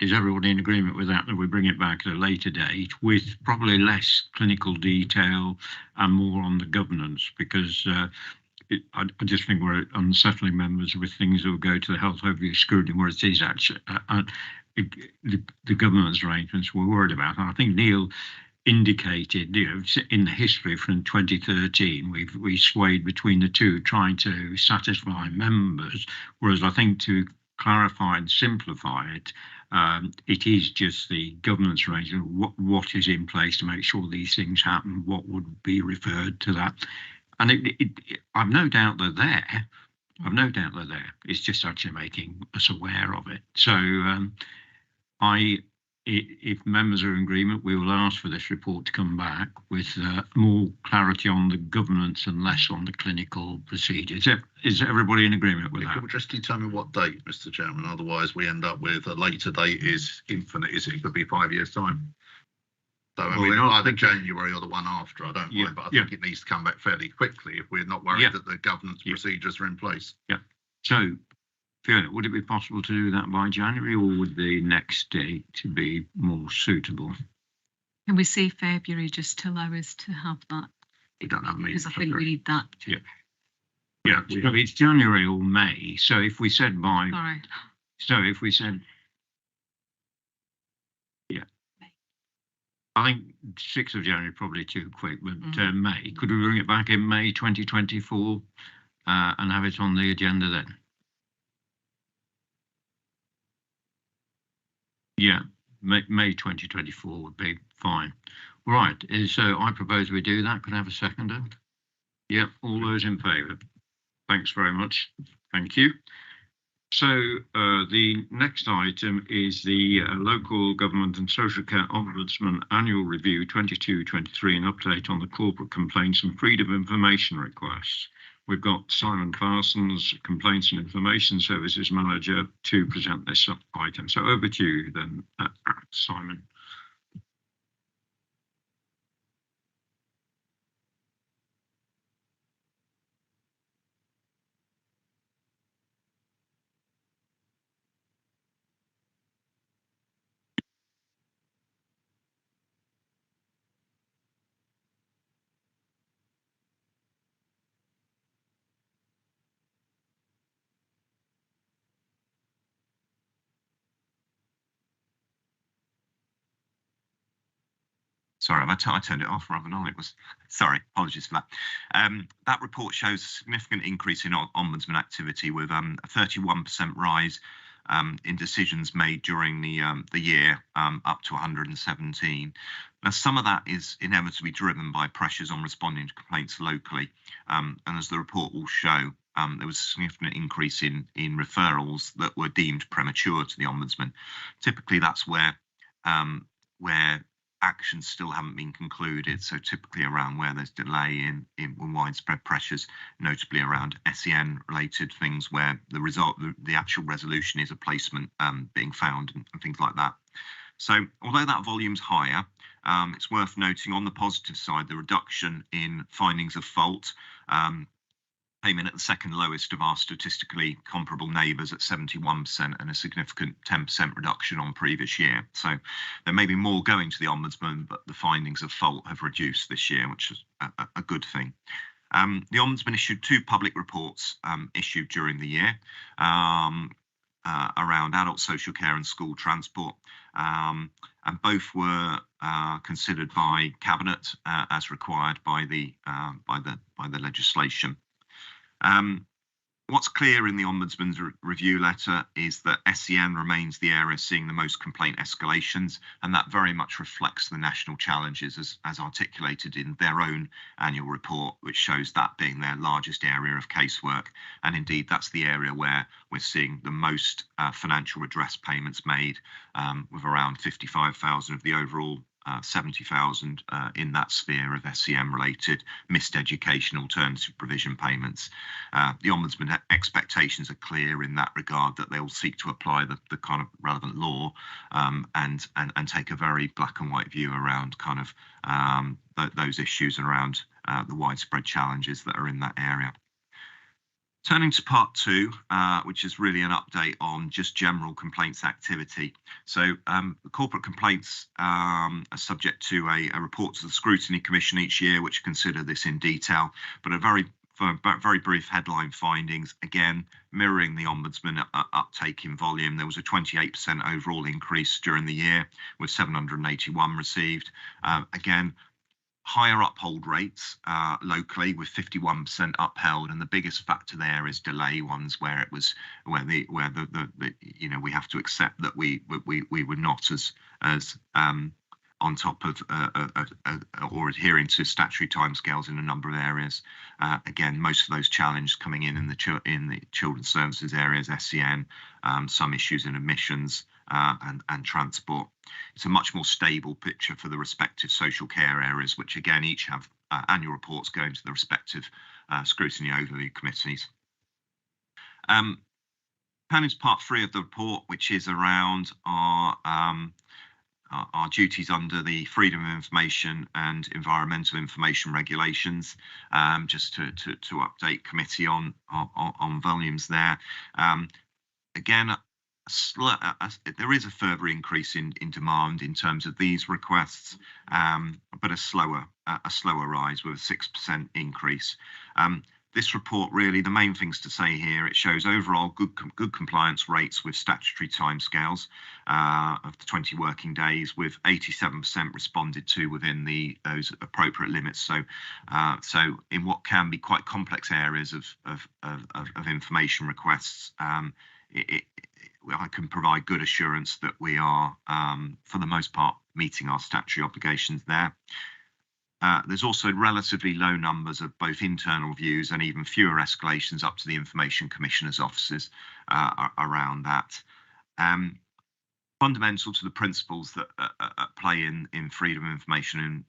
is everybody in agreement with that we bring it back at a later date with probably less clinical detail and more on the governance, because I just think we're unsettling members with things that will go to the Health Overview Scrutiny, where it is actually the governance arrangements we're worried about. And I think Neil indicated, in the history from 2013, we swayed between the two, trying to satisfy members, whereas I think to clarify and simplify it, It is just the governance arrangement, what is in place to make sure these things happen, what would be referred to that. And I've no doubt they're there. I've no doubt they're there. It's just actually making us aware of it. So if members are in agreement, we will ask for this report to come back with more clarity on the governance and less on the clinical procedures. Is everybody in agreement with that? Could we just determine what date, Mr. Chairman? Otherwise, we end up with a later date is infinite. It could be 5 years' time. So I mean, either January or the one after. I don't mind, but I think it needs to come back fairly quickly if we're not worried that the governance procedures are in place. Yeah. So, Fiona, would it be possible to do that by January, or would the next date be more suitable? Can we say February just to allow us to have that? We don't have a meeting. Because I think we need that. Yeah. Yeah, it's January or May. So if we said by, Sorry. so if we said, I think 6th of January probably too quick, but May. Could we bring it back in May 2024 and have it on the agenda then? Yeah, May 2024 would be fine. Right, so I propose we do that. Could I have a seconder? Yeah, all those in favour. Thanks very much. Thank you. So the next item is the Local Government and Social Care Ombudsman Annual Review 22-23, an update on the corporate complaints and freedom of information requests. We've got Simon Parsons, Complaints and Information Services Manager, to present this item. So over to you then, Simon. Sorry, I turned it off rather than on. It was, sorry, apologies for that. That report shows a significant increase in ombudsman activity with a 31% rise in decisions made during the year, up to 117. Now, some of that is inevitably driven by pressures on responding to complaints locally. And as the report will show, there was a significant increase in referrals that were deemed premature to the Ombudsman. Typically, that's where actions still haven't been concluded. So typically around where there's delay in widespread pressures, notably around SEN related things where the actual resolution is a placement being found and things like that. So although that volume's higher, it's worth noting on the positive side, the reduction in findings of fault came in at the second lowest of our statistically comparable neighbours at 71% and a significant 10% reduction on previous year. So there may be more going to the Ombudsman, but the findings of fault have reduced this year, which is a good thing. The Ombudsman issued 2 public reports issued during the year around adult social care and school transport, and both were considered by Cabinet as required by the legislation. What's clear in the Ombudsman's review letter is that SEN remains the area seeing the most complaint escalations, and that very much reflects the national challenges as articulated in their own annual report, which shows that being their largest area of casework. And indeed, that's the area where we're seeing the most financial redress payments made, with around 55,000 of the overall 70,000 in that sphere of SEM-related missed education alternative provision payments. The Ombudsman expectations are clear in that regard, that they will seek to apply the kind of relevant law and take a very black and white view around kind of those issues around the widespread challenges that are in that area. Turning to part 2, which is really an update on just general complaints activity. So the corporate complaints are subject to a report to the Scrutiny Commission each year, which consider this in detail, but very brief headline findings, again, mirroring the Ombudsman uptake in volume. There was a 28% overall increase during the year with 781 received. Again, higher uphold rates locally, with 51% upheld, and the biggest factor there is delay ones where it was where the you know, we have to accept that we were not as on top of or adhering to statutory timescales in a number of areas. Again, most of those challenges coming in the children's services areas, SEN, some issues in admissions and transport. It's a much more stable picture for the respective social care areas, which again each have annual reports going to the respective scrutiny overview committees. Turning to part 3 of the report, which is around our duties under the Freedom of Information and Environmental Information Regulations, just to update committee on volumes there. Again, there is a further increase in demand in terms of these requests, but a slower rise with a 6% increase. This report, really, the main things to say here, it shows overall good compliance rates with statutory timescales of the 20 working days, with 87% responded to within those appropriate limits. So in what can be quite complex areas of information requests, I can provide good assurance that we are, for the most part, meeting our statutory obligations there. There's also relatively low numbers of both internal views and even fewer escalations up to the Information Commissioner's offices around that. Fundamental to the principles that play in freedom of information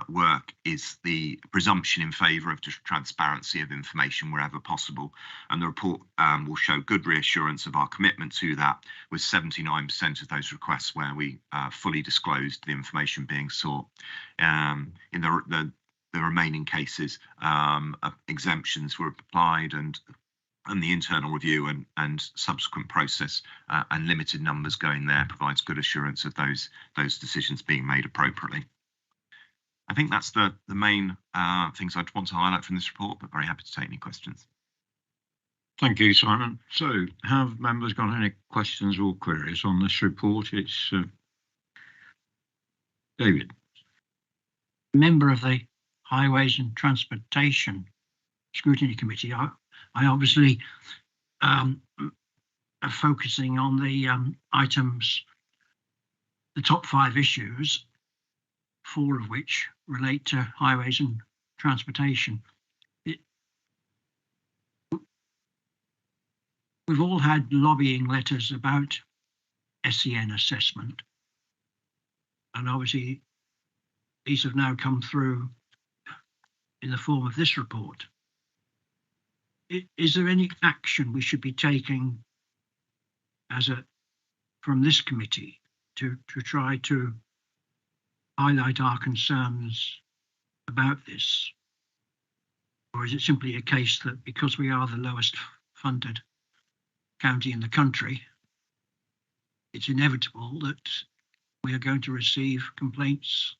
work is the presumption in favour of transparency of information wherever possible, and the report will show good reassurance of our commitment to that, with 79% of those requests where we fully disclosed the information being sought. In the remaining cases, exemptions were applied, and the internal review and subsequent process and limited numbers going there provides good assurance of those decisions being made appropriately. I think that's the main things I'd want to highlight from this report, but very happy to take any questions. Thank you, Simon. So, have members got any questions or queries on this report? It's David. Member of the Highways and Transportation Scrutiny Committee. I obviously are focusing on the items, the top 5 issues, 4 of which relate to highways and transportation. We've all had lobbying letters about SEN assessment, and obviously these have now come through in the form of this report. Is there any action we should be taking from this committee to try to highlight our concerns about this? Or is it simply a case that because we are the lowest funded county in the country, it's inevitable that we are going to receive complaints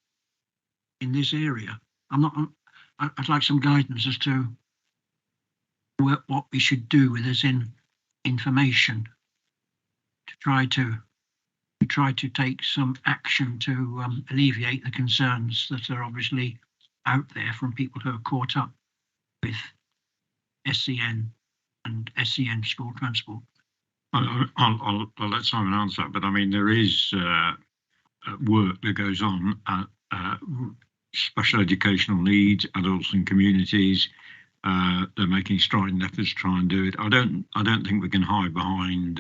in this area? I'd like some guidance as to what we should do with this information to try to take some action to alleviate the concerns that are obviously out there from people who are caught up with SEN and SEN school transport. I'll let Simon answer that, but I mean, there is work that goes on at special educational needs, adults and communities. They're making strident efforts to try and do it. I don't think we can hide behind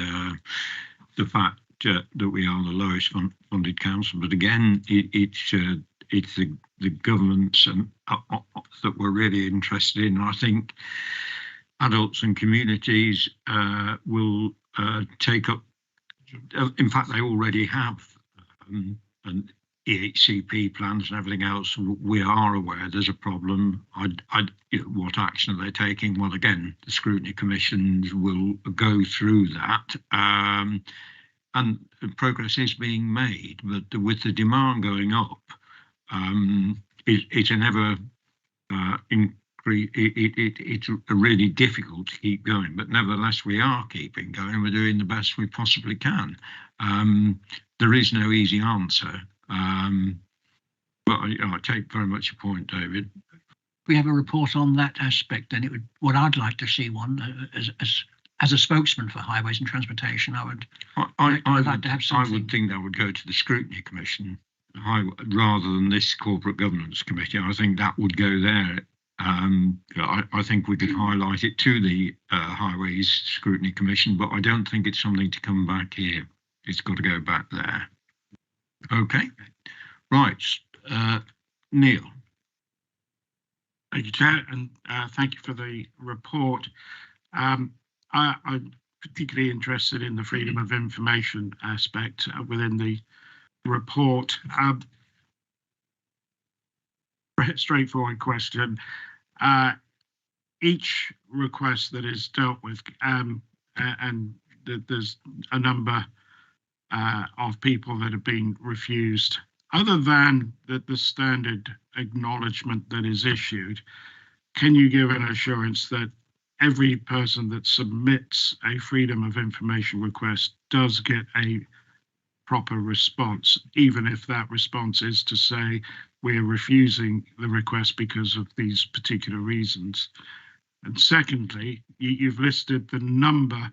the fact that we are the lowest funded council. But again, it's the governments that we're really interested in. And I think adults and communities will take up. In fact, they already have an EHCP plans and everything else. We are aware there's a problem. What action are they taking? Well, again, the scrutiny commissions will go through that, and progress is being made. But with the demand going up, it's an ever increase. It's really difficult to keep going. But nevertheless, we are keeping going. We're doing the best we possibly can. There is no easy answer. But I take very much your point, David. We have a report on that aspect, and it would, what I'd like to see one as a spokesman for highways and transportation. I'd like to have something. I would think that would go to the Scrutiny Commission rather than this Corporate Governance Committee. I think that would go there. I think we could highlight it to the Highways Scrutiny Commission, but I don't think it's something to come back here. It's got to go back there. Okay, right. Neil. Thank you, Chair, and thank you for the report. I'm particularly interested in the freedom of information aspect within the report. Straightforward question. Each request that is dealt with, and there's a number of people that have been refused, other than the standard acknowledgement that is issued, can you give an assurance that every person that submits a freedom of information request does get a proper response, even if that response is to say we're refusing the request because of these particular reasons? And secondly, you've listed the number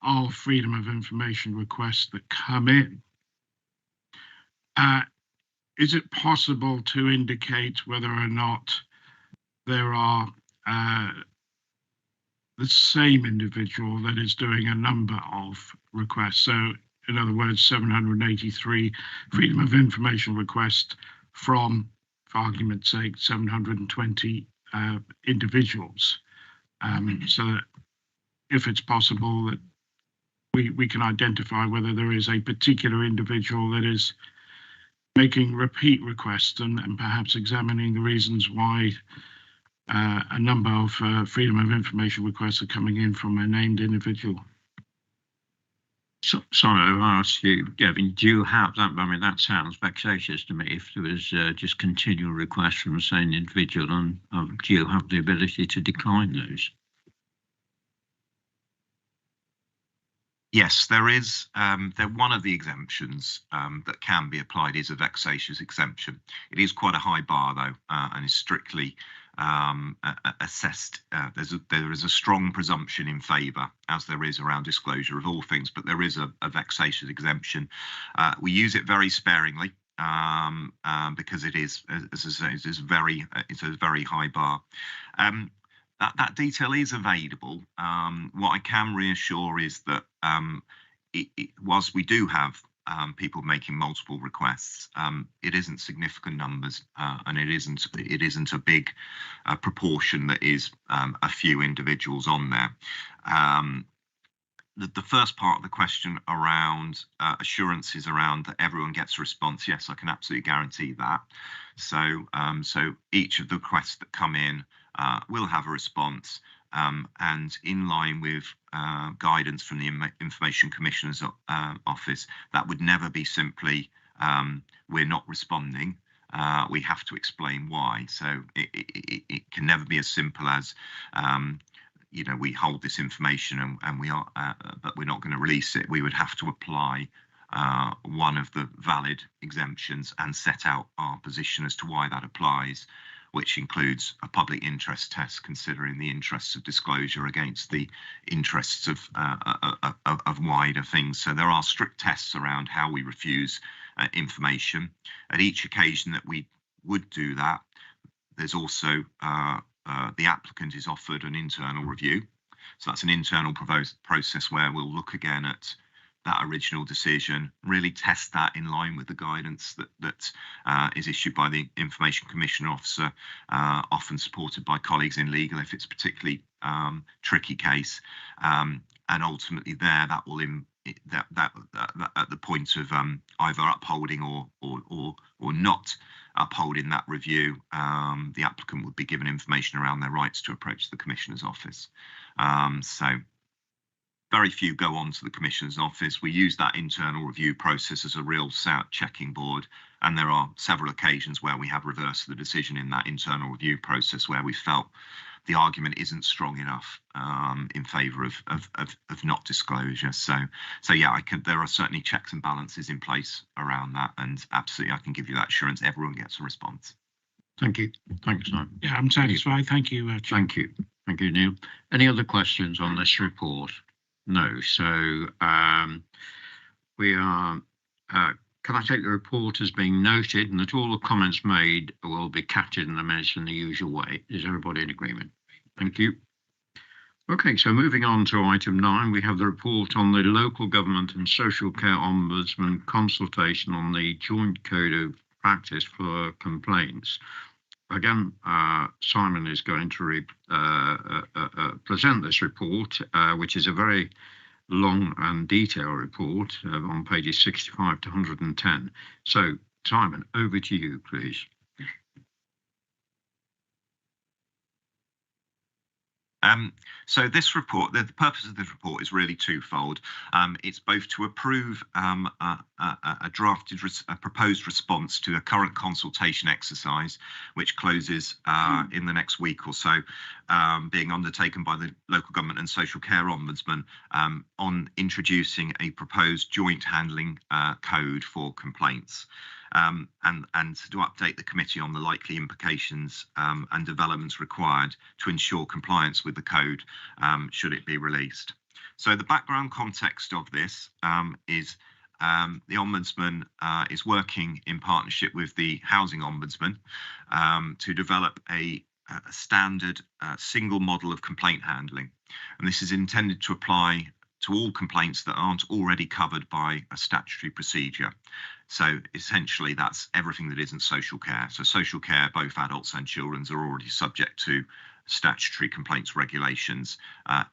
of freedom of information requests that come in. Is it possible to indicate whether or not there are the same individual that is doing a number of requests? So, in other words, 783 freedom of information requests from, for argument's sake, 720 individuals. So that if it's possible that we can identify whether there is a particular individual that is making repeat requests and perhaps examining the reasons why a number of freedom of information requests are coming in from a named individual. So, sorry, I'll ask you, Gavin, do you have that? I mean, that sounds vexatious to me. If there was just continual requests from the same individual, and do you have the ability to decline those? Yes, there is. One of the exemptions that can be applied is a vexatious exemption. It is quite a high bar, though, and is strictly assessed. There is a strong presumption in favour, as there is around disclosure of all things, but there is a vexatious exemption. We use it very sparingly because it is, as I say, it's a very high bar. That detail is available. What I can reassure is that whilst we do have people making multiple requests, it isn't significant numbers, and it isn't a big proportion that is a few individuals on there. The first part of the question around assurances around that everyone gets a response, yes, I can absolutely guarantee that. So each of the requests that come in will have a response, and in line with guidance from the Information Commissioner's Office, that would never be simply we're not responding. We have to explain why. So it can never be as simple as we hold this information and we are, but we're not going to release it. We would have to apply one of the valid exemptions and set out our position as to why that applies, which includes a public interest test, considering the interests of disclosure against the interests of wider things. So there are strict tests around how we refuse information. At each occasion that we would do that, there's also the applicant is offered an internal review. So that's an internal process where we'll look again at that original decision, really test that in line with the guidance that is issued by the Information Commissioner Officer, often supported by colleagues in legal if it's a particularly tricky case, and ultimately there that will that at the point of either upholding or not upholding that review, the applicant would be given information around their rights to approach the Commissioner's Office. So very few go on to the Commissioner's Office. We use that internal review process as a real checking board, and there are several occasions where we have reversed the decision in that internal review process where we felt the argument isn't strong enough in favour of not disclosure. So yeah, there are certainly checks and balances in place around that, and absolutely I can give you that assurance. Everyone gets a response. Thank you. Thanks, Simon. Yeah, I'm satisfied. Thank you, Chair. Thank you. Thank you, Neil. Any other questions on this report? No. So we are, can I take the report as being noted and that all the comments made will be captured in the minutes in the usual way? Is everybody in agreement? Thank you. Okay, so moving on to item 9, we have the report on the Local Government and Social Care Ombudsman consultation on the Joint Code of Practice for Complaints. Again, Simon is going to present this report, which is a very long and detailed report on pages 65 to 110. So, Simon, over to you, please. So this report, the purpose of this report is really twofold. It's both to approve a proposed response to a current consultation exercise, which closes in the next week or so, being undertaken by the Local Government and Social Care Ombudsman on introducing a proposed joint handling code for complaints. And to update the committee on the likely implications and developments required to ensure compliance with the code should it be released. So the background context of this is the Ombudsman is working in partnership with the Housing Ombudsman to develop a standard single model of complaint handling. And this is intended to apply to all complaints that aren't already covered by a statutory procedure. So essentially that's everything that isn't social care. So social care, both adults and children's, are already subject to statutory complaints regulations.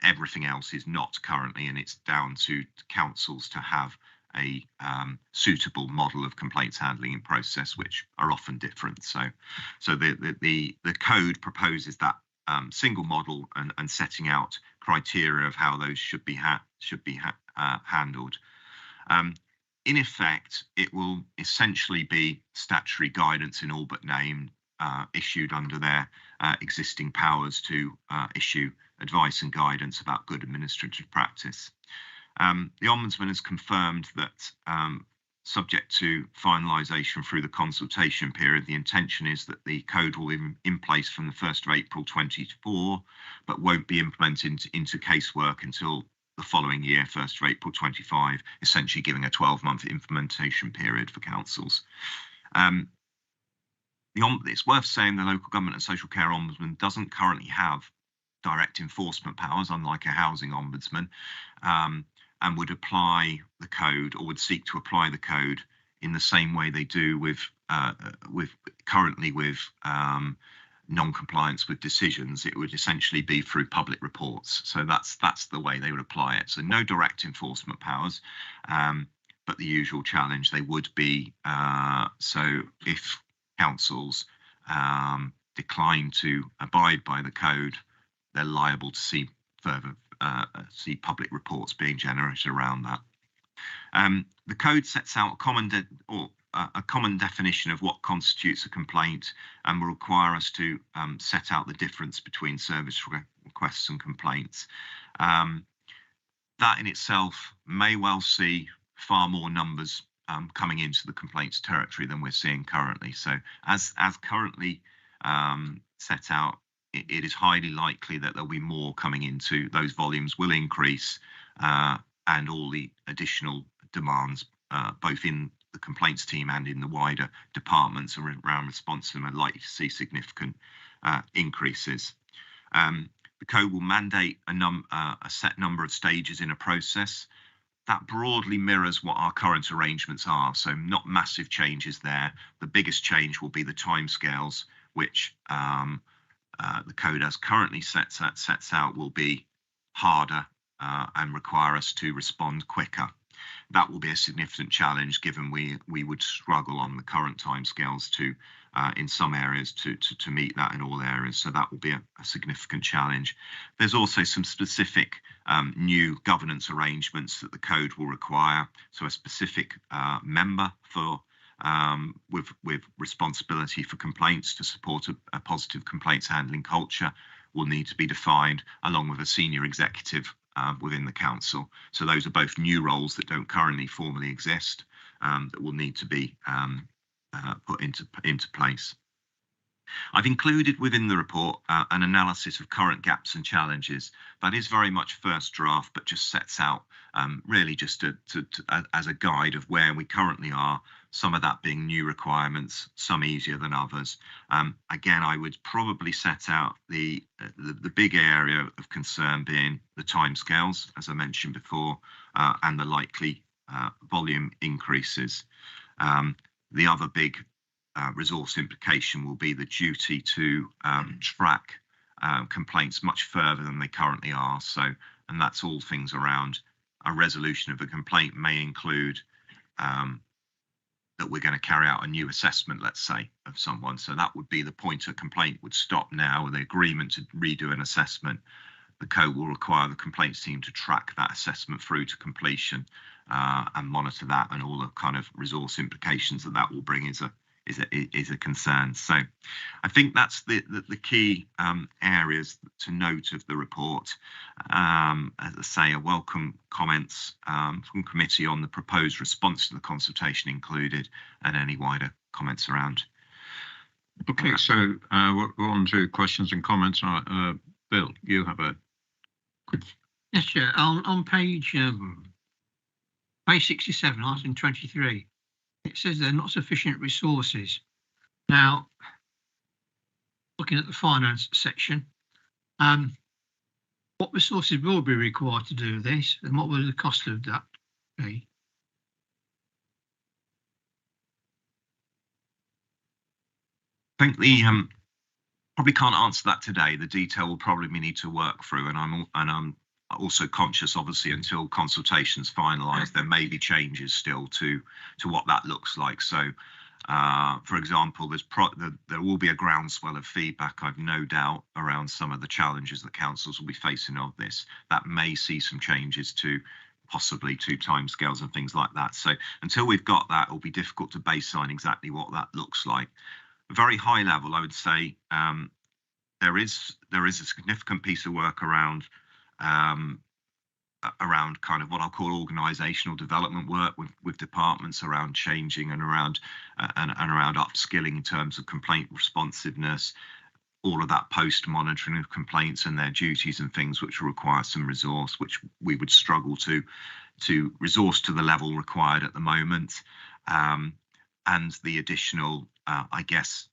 Everything else is not currently, and it's down to councils to have a suitable model of complaints handling in process, which are often different. So the code proposes that single model and setting out criteria of how those should be handled. In effect, it will essentially be statutory guidance in all but name, issued under their existing powers to issue advice and guidance about good administrative practice. The Ombudsman has confirmed that, subject to finalisation through the consultation period, the intention is that the code will be in place from the 1st of April 24, but won't be implemented into casework until the following year, 1st of April 25, essentially giving a 12-month implementation period for councils. It's worth saying the Local Government and Social Care Ombudsman doesn't currently have direct enforcement powers, unlike a Housing Ombudsman, and would apply the code, or would seek to apply the code in the same way they do with non-compliance with decisions. It would essentially be through public reports. So that's the way they would apply it. So no direct enforcement powers, but the usual challenge they would be. So if councils decline to abide by the code, they're liable to see public reports being generated around that. The code sets out a common definition of what constitutes a complaint and will require us to set out the difference between service requests and complaints. That in itself may well see far more numbers coming into the complaints territory than we're seeing currently. So as currently set out, it is highly likely that there'll be more coming into, those volumes will increase, and all the additional demands, both in the complaints team and in the wider departments around response to them, are likely to see significant increases. The code will mandate a set number of stages in a process. That broadly mirrors what our current arrangements are, so not massive changes there. The biggest change will be the timescales, which the code as currently sets out will be harder and require us to respond quicker. That will be a significant challenge, given we would struggle on the current timescales to, in some areas, to meet that in all areas. So that will be a significant challenge. There's also some specific new governance arrangements that the code will require. So a specific member for with responsibility for complaints to support a positive complaints handling culture will need to be defined along with a senior executive within the council. So those are both new roles that don't currently formally exist, that will need to be put into place. I've included within the report an analysis of current gaps and challenges. That is very much first draft, but just sets out really just as a guide of where we currently are, some of that being new requirements, some easier than others. Again, I would probably set out the big area of concern being the timescales, as I mentioned before, and the likely volume increases. The other big resource implication will be the duty to track complaints much further than they currently are. So, and that's all things around a resolution of a complaint may include that we're going to carry out a new assessment, let's say, of someone. So that would be the point a complaint would stop now, and the agreement to redo an assessment. The code will require the complaints team to track that assessment through to completion and monitor that, and all the kind of resource implications that will bring is a concern. So I think that's the key areas to note of the report. As I say, I welcome comments from committee on the proposed response to the consultation included, and any wider comments around. Okay, so we're on to questions and comments. Bill, you have a... Yes, Chair. On page 67, item 23, it says there are not sufficient resources. Now, looking at the finance section, what resources will be required to do this, and what will the cost of that be? I think probably can't answer that today. The detail will probably need to work through, and I'm also conscious, obviously, until consultations finalised, there may be changes still to what that looks like. So, for example, there will be a groundswell of feedback, I've no doubt, around some of the challenges that councils will be facing of this. That may see some changes to possibly to timescales and things like that. So until we've got that, it'll be difficult to baseline exactly what that looks like. A very high level, I would say, there is a significant piece of work around kind of what I'll call organisational development work with departments around changing and around upskilling in terms of complaint responsiveness, all of that post monitoring of complaints and their duties and things which will require some resource, which we would struggle to resource to the level required at the moment. And the additional, I guess,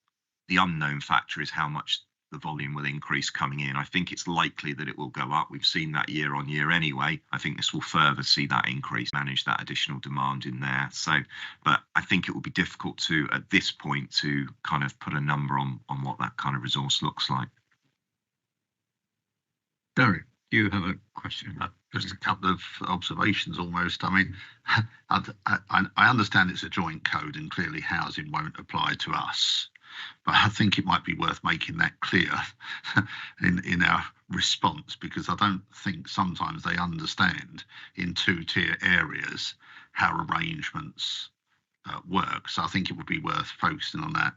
the unknown factor is how much the volume will increase coming in. I think it's likely that it will go up. We've seen that year on year anyway. I think this will further see that increase, manage that additional demand in there. So, but I think it will be difficult to, at this point, to kind of put a number on what that kind of resource looks like. Derek, do you have a question? Just a couple of observations almost. I mean, I understand it's a joint code and clearly housing won't apply to us. But I think it might be worth making that clear in our response, because I don't think sometimes they understand in two-tier areas how arrangements work. So I think it would be worth focusing on that.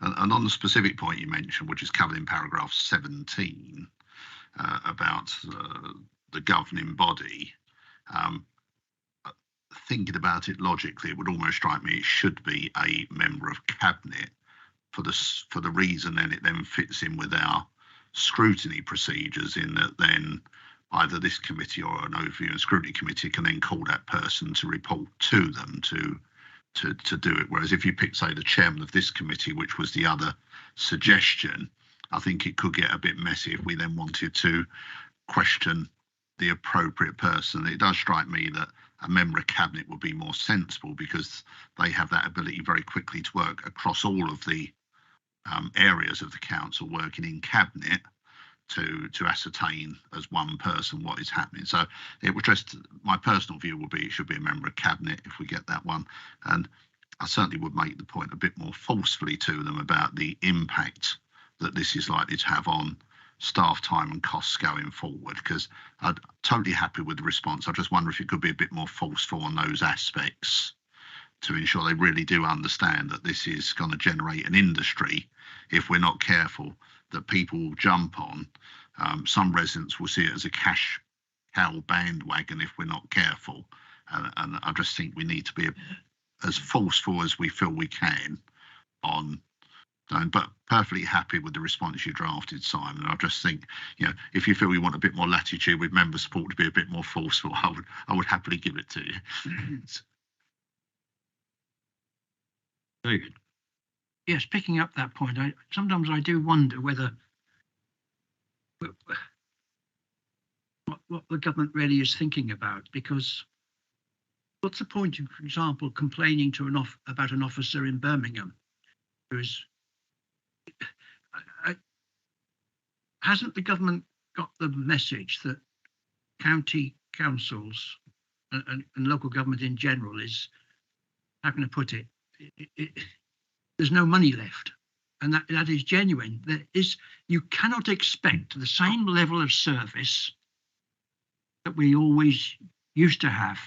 And on the specific point you mentioned, which is covered in paragraph 17, about the governing body, thinking about it logically, it would almost strike me it should be a member of cabinet, for the reason then it then fits in with our scrutiny procedures, in that then either this committee or an overview and scrutiny committee can then call that person to report to them to do it. Whereas if you pick, say, the chairman of this committee, which was the other suggestion, I think it could get a bit messy if we then wanted to question the appropriate person. It does strike me that a member of cabinet would be more sensible, because they have that ability very quickly to work across all of the areas of the council, working in cabinet to ascertain as one person what is happening. So it was just, my personal view would be it should be a member of cabinet if we get that one. And I certainly would make the point a bit more forcefully to them about the impact that this is likely to have on staff time and costs going forward, because I'm totally happy with the response. I just wonder if it could be a bit more forceful on those aspects to ensure they really do understand that this is going to generate an industry, if we're not careful, that people will jump on Some residents will see it as a cash cow bandwagon if we're not careful. And I just think we need to be as forceful as we feel we can on, but perfectly happy with the response you drafted, Simon. I just think, if you feel you want a bit more latitude with member support to be a bit more forceful, I would happily give it to you. David. Yes, picking up that point, sometimes I do wonder whether what the government really is thinking about, because what's the point of, for example, complaining to about an officer in Birmingham who's hasn't the government got the message that county councils and local government in general is, how can I put it, there's no money left, and that is genuine. You cannot expect the same level of service that we always used to have,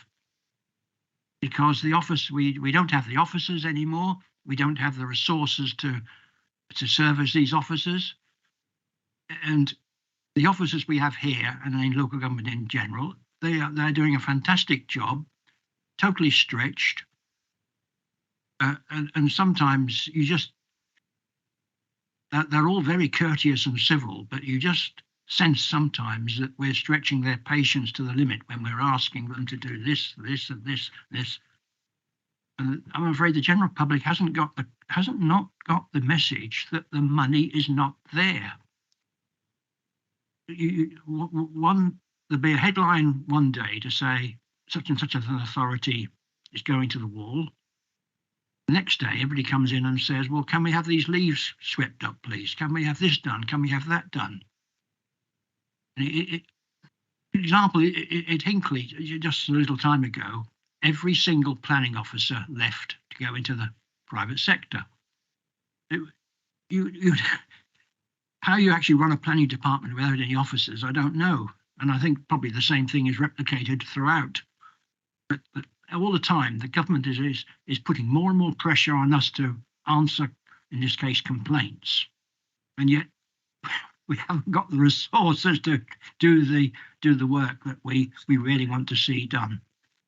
because we don't have the officers anymore. We don't have the resources to service these officers, and the officers we have here and in local government in general, they're doing a fantastic job, totally stretched. And sometimes they're all very courteous and civil, but you just sense sometimes that we're stretching their patience to the limit when we're asking them to do this, this, and this. And I'm afraid the general public hasn't got the message that the money is not there. There'll be a headline one day to say such and such an authority is going to the wall. The next day, everybody comes in and says, well, can we have these leaves swept up, please? Can we have this done? Can we have that done? And for example, at Hinckley, just a little time ago, every single planning officer left to go into the private sector. How you actually run a planning department without any officers, I don't know. And I think probably the same thing is replicated throughout. But all the time, the government is putting more and more pressure on us to answer, in this case, complaints, and yet we haven't got the resources to do the work that we really want to see done.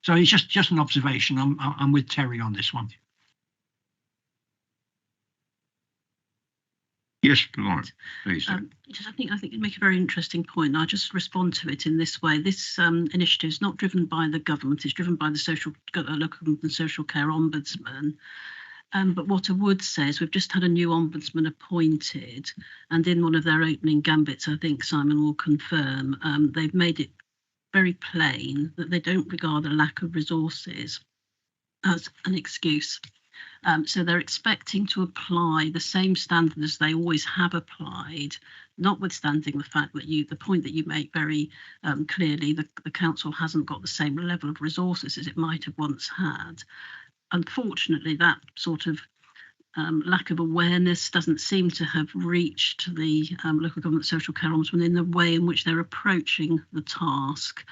So it's just an observation. I'm with Terry on this one. Yes, Lauren, please. I think you make a very interesting point, and I'll just respond to it in this way. This initiative is not driven by the government; it's driven by the local and social care ombudsman. But what I would say is we've just had a new ombudsman appointed, and in one of their opening gambits, I think Simon will confirm, they've made it very plain that they don't regard a lack of resources as an excuse. So they're expecting to apply the same standard as they always have applied, notwithstanding the fact that the point that you make very clearly, the council hasn't got the same level of resources as it might have once had. Unfortunately, that sort of lack of awareness doesn't seem to have reached the local government social care ombudsman in the way in which they're approaching the task.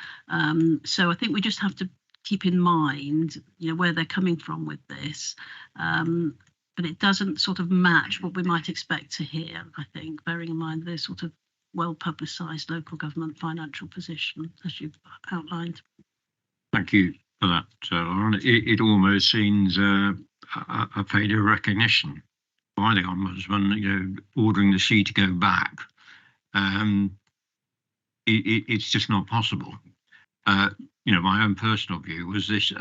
So I think we just have to keep in mind, where they're coming from with this, but it doesn't sort of match what we might expect to hear, I think, bearing in mind the sort of well-publicised local government financial position, as you've outlined. Thank you for that, Lauren. It almost seems a failure of recognition by the Ombudsman, ordering the she to go back. It's just not possible. My own personal view was this.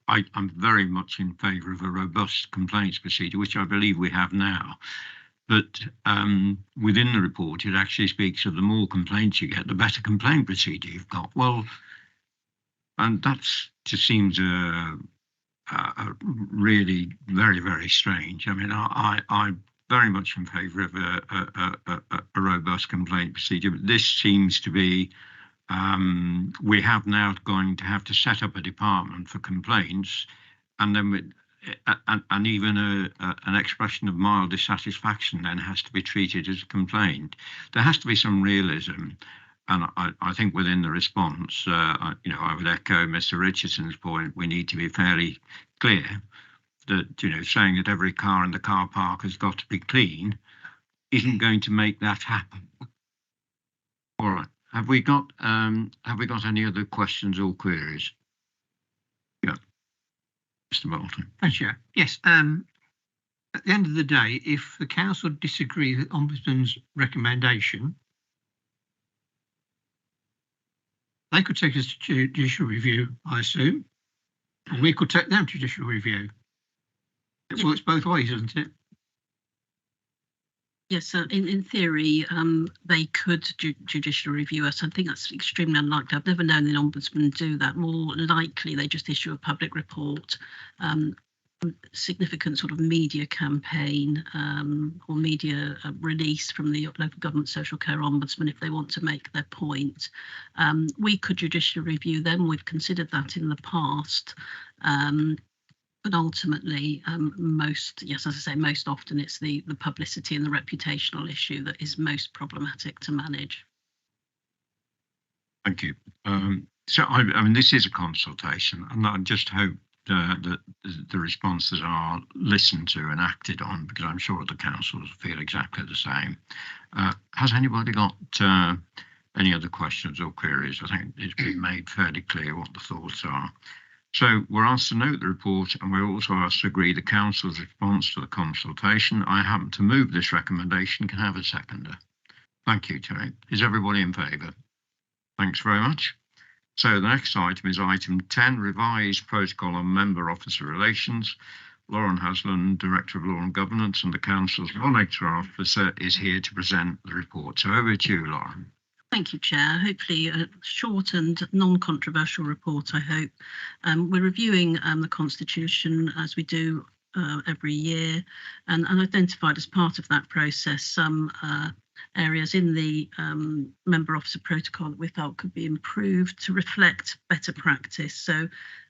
I'm very much in favour of a robust complaints procedure, which I believe we have now. But within the report, it actually speaks of the more complaints you get, the better complaint procedure you've got. Well, and that just seems really very, very strange. I mean, I'm very much in favour of a robust complaint procedure, but this seems to be we have now going to have to set up a department for complaints, and then and even an expression of mild dissatisfaction then has to be treated as a complaint. There has to be some realism, and I think within the response, I would echo Mr. Richardson's point. We need to be fairly clear that saying that every car in the car park has got to be clean isn't going to make that happen. All right. Have we got any other questions or queries? Yeah. Mr. Bolton. Thanks, Chair. Yes. At the end of the day, if the council disagrees with Ombudsman's recommendation, they could take us to judicial review, I assume, and we could take them to judicial review. It works both ways, doesn't it? Yes, so in theory, they could judicial review us. I think that's extremely unlikely. I've never known an ombudsman do that. More likely, they just issue a public report, significant sort of media campaign or media release from the local government social care ombudsman if they want to make their point. We could judicially review them. We've considered that in the past. But ultimately, most often it's the publicity and the reputational issue that is most problematic to manage. Thank you. So, I mean, this is a consultation, and I just hope that the responses are listened to and acted on, because I'm sure the councils feel exactly the same. Has anybody got any other questions or queries? I think it's been made fairly clear what the thoughts are. So we're asked to note the report, and we're also asked to agree the council's response to the consultation. I happen to move this recommendation. Can I have a seconder? Thank you, Terry. Is everybody in favour? Thanks very much. So the next item is item 10, revised protocol on member officer relations. Lauren Haslam, Director of Law and Governance, and the council's monitor officer is here to present the report. So over to you, Lauren. Thank you, Chair. Hopefully a short and non-controversial report, I hope. We're reviewing the Constitution as we do every year, and identified as part of that process some areas in the member officer protocol that we felt could be improved to reflect better practice. So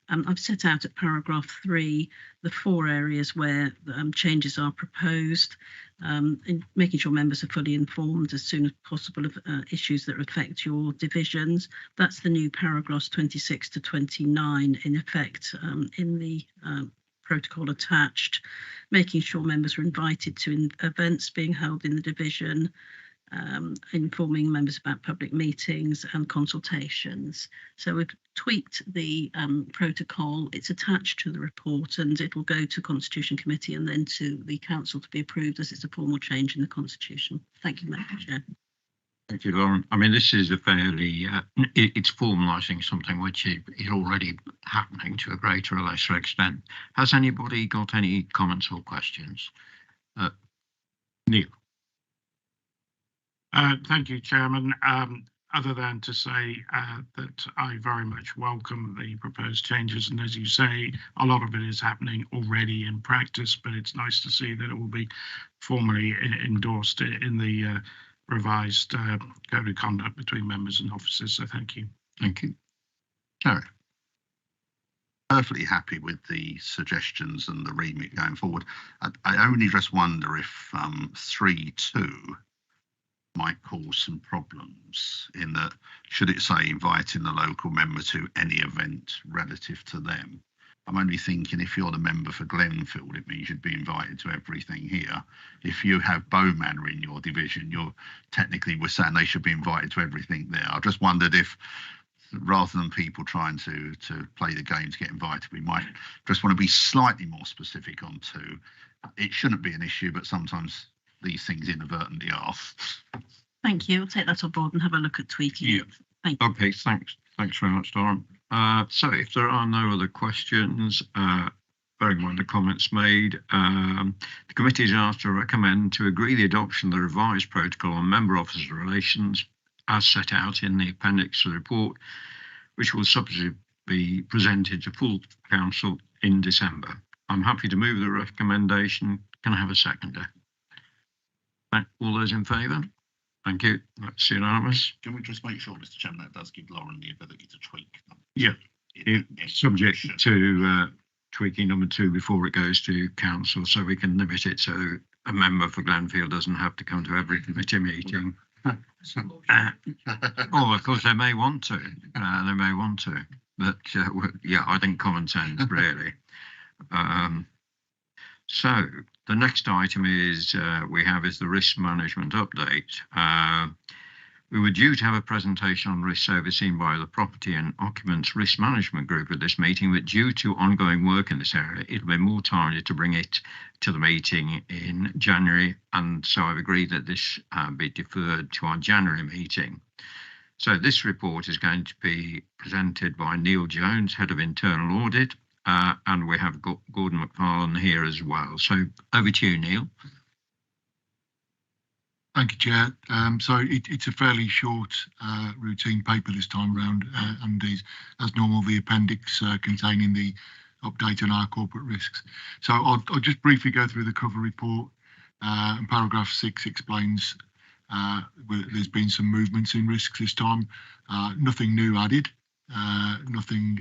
I've set out at paragraph 3 the 4 areas where changes are proposed, in making sure members are fully informed as soon as possible of issues that affect your divisions. That's the new paragraphs 26 to 29 in effect in the protocol attached, making sure members are invited to events being held in the division, informing members about public meetings and consultations. So we've tweaked the protocol. It's attached to the report, and it will go to Constitution Committee and then to the Council to be approved as it's a formal change in the Constitution. Thank you, Madam Chair. Thank you, Lauren. I mean, this is a fairly, it's formalising something which is already happening to a greater or lesser extent. Has anybody got any comments or questions? Neil. Thank you, Chairman. Other than to say that I very much welcome the proposed changes, and as you say, a lot of it is happening already in practice, but it's nice to see that it will be formally endorsed in the revised code of conduct between members and officers. So thank you. Thank you. Terry. Perfectly happy with the suggestions and the remit going forward. I only just wonder if 3.2 might cause some problems in that, should it say inviting the local member to any event relative to them? I'm only thinking if you're the member for Glenfield, it means you'd be invited to everything here. If you have Bow Manor in your division, we're saying they should be invited to everything there. I just wondered if, rather than people trying to play the game to get invited, we might just want to be slightly more specific on 2. It shouldn't be an issue, but sometimes these things inadvertently are. Thank you. I'll take that on board and have a look at tweaking it. Thank you. Okay, thanks very much, Lauren. So if there are no other questions, bearing in mind the comments made, the committee is asked to recommend to agree the adoption of the revised protocol on member officer relations as set out in the appendix to the report, which will subsequently be presented to full council in December. I'm happy to move the recommendation. Can I have a seconder? All those in favour? Thank you. That's unanimous. Can we just make sure, Mr. Chairman, that does give Lauren the ability to tweak them? Yeah, subject to tweaking number 2 before it goes to council, so we can limit it so a member for Glenfield doesn't have to come to every committee meeting. Oh, of course they may want to. But yeah, I think common sense really. So the next item is the risk management update. We were due to have a presentation on risks overseen by the Property and Occupants Risk Management Group at this meeting, but due to ongoing work in this area, it'll be more timely to bring it to the meeting in January, and so I've agreed that this be deferred to our January meeting. So this report is going to be presented by Neil Jones, Head of Internal Audit, and we have Gordon McFarlane here as well. So over to you, Neil. Thank you, Chair. So it's a fairly short routine paper this time round, and is, as normal, the appendix containing the update on our corporate risks. So I'll just briefly go through the cover report, and paragraph 6 explains there's been some movements in risks this time. Nothing new added, nothing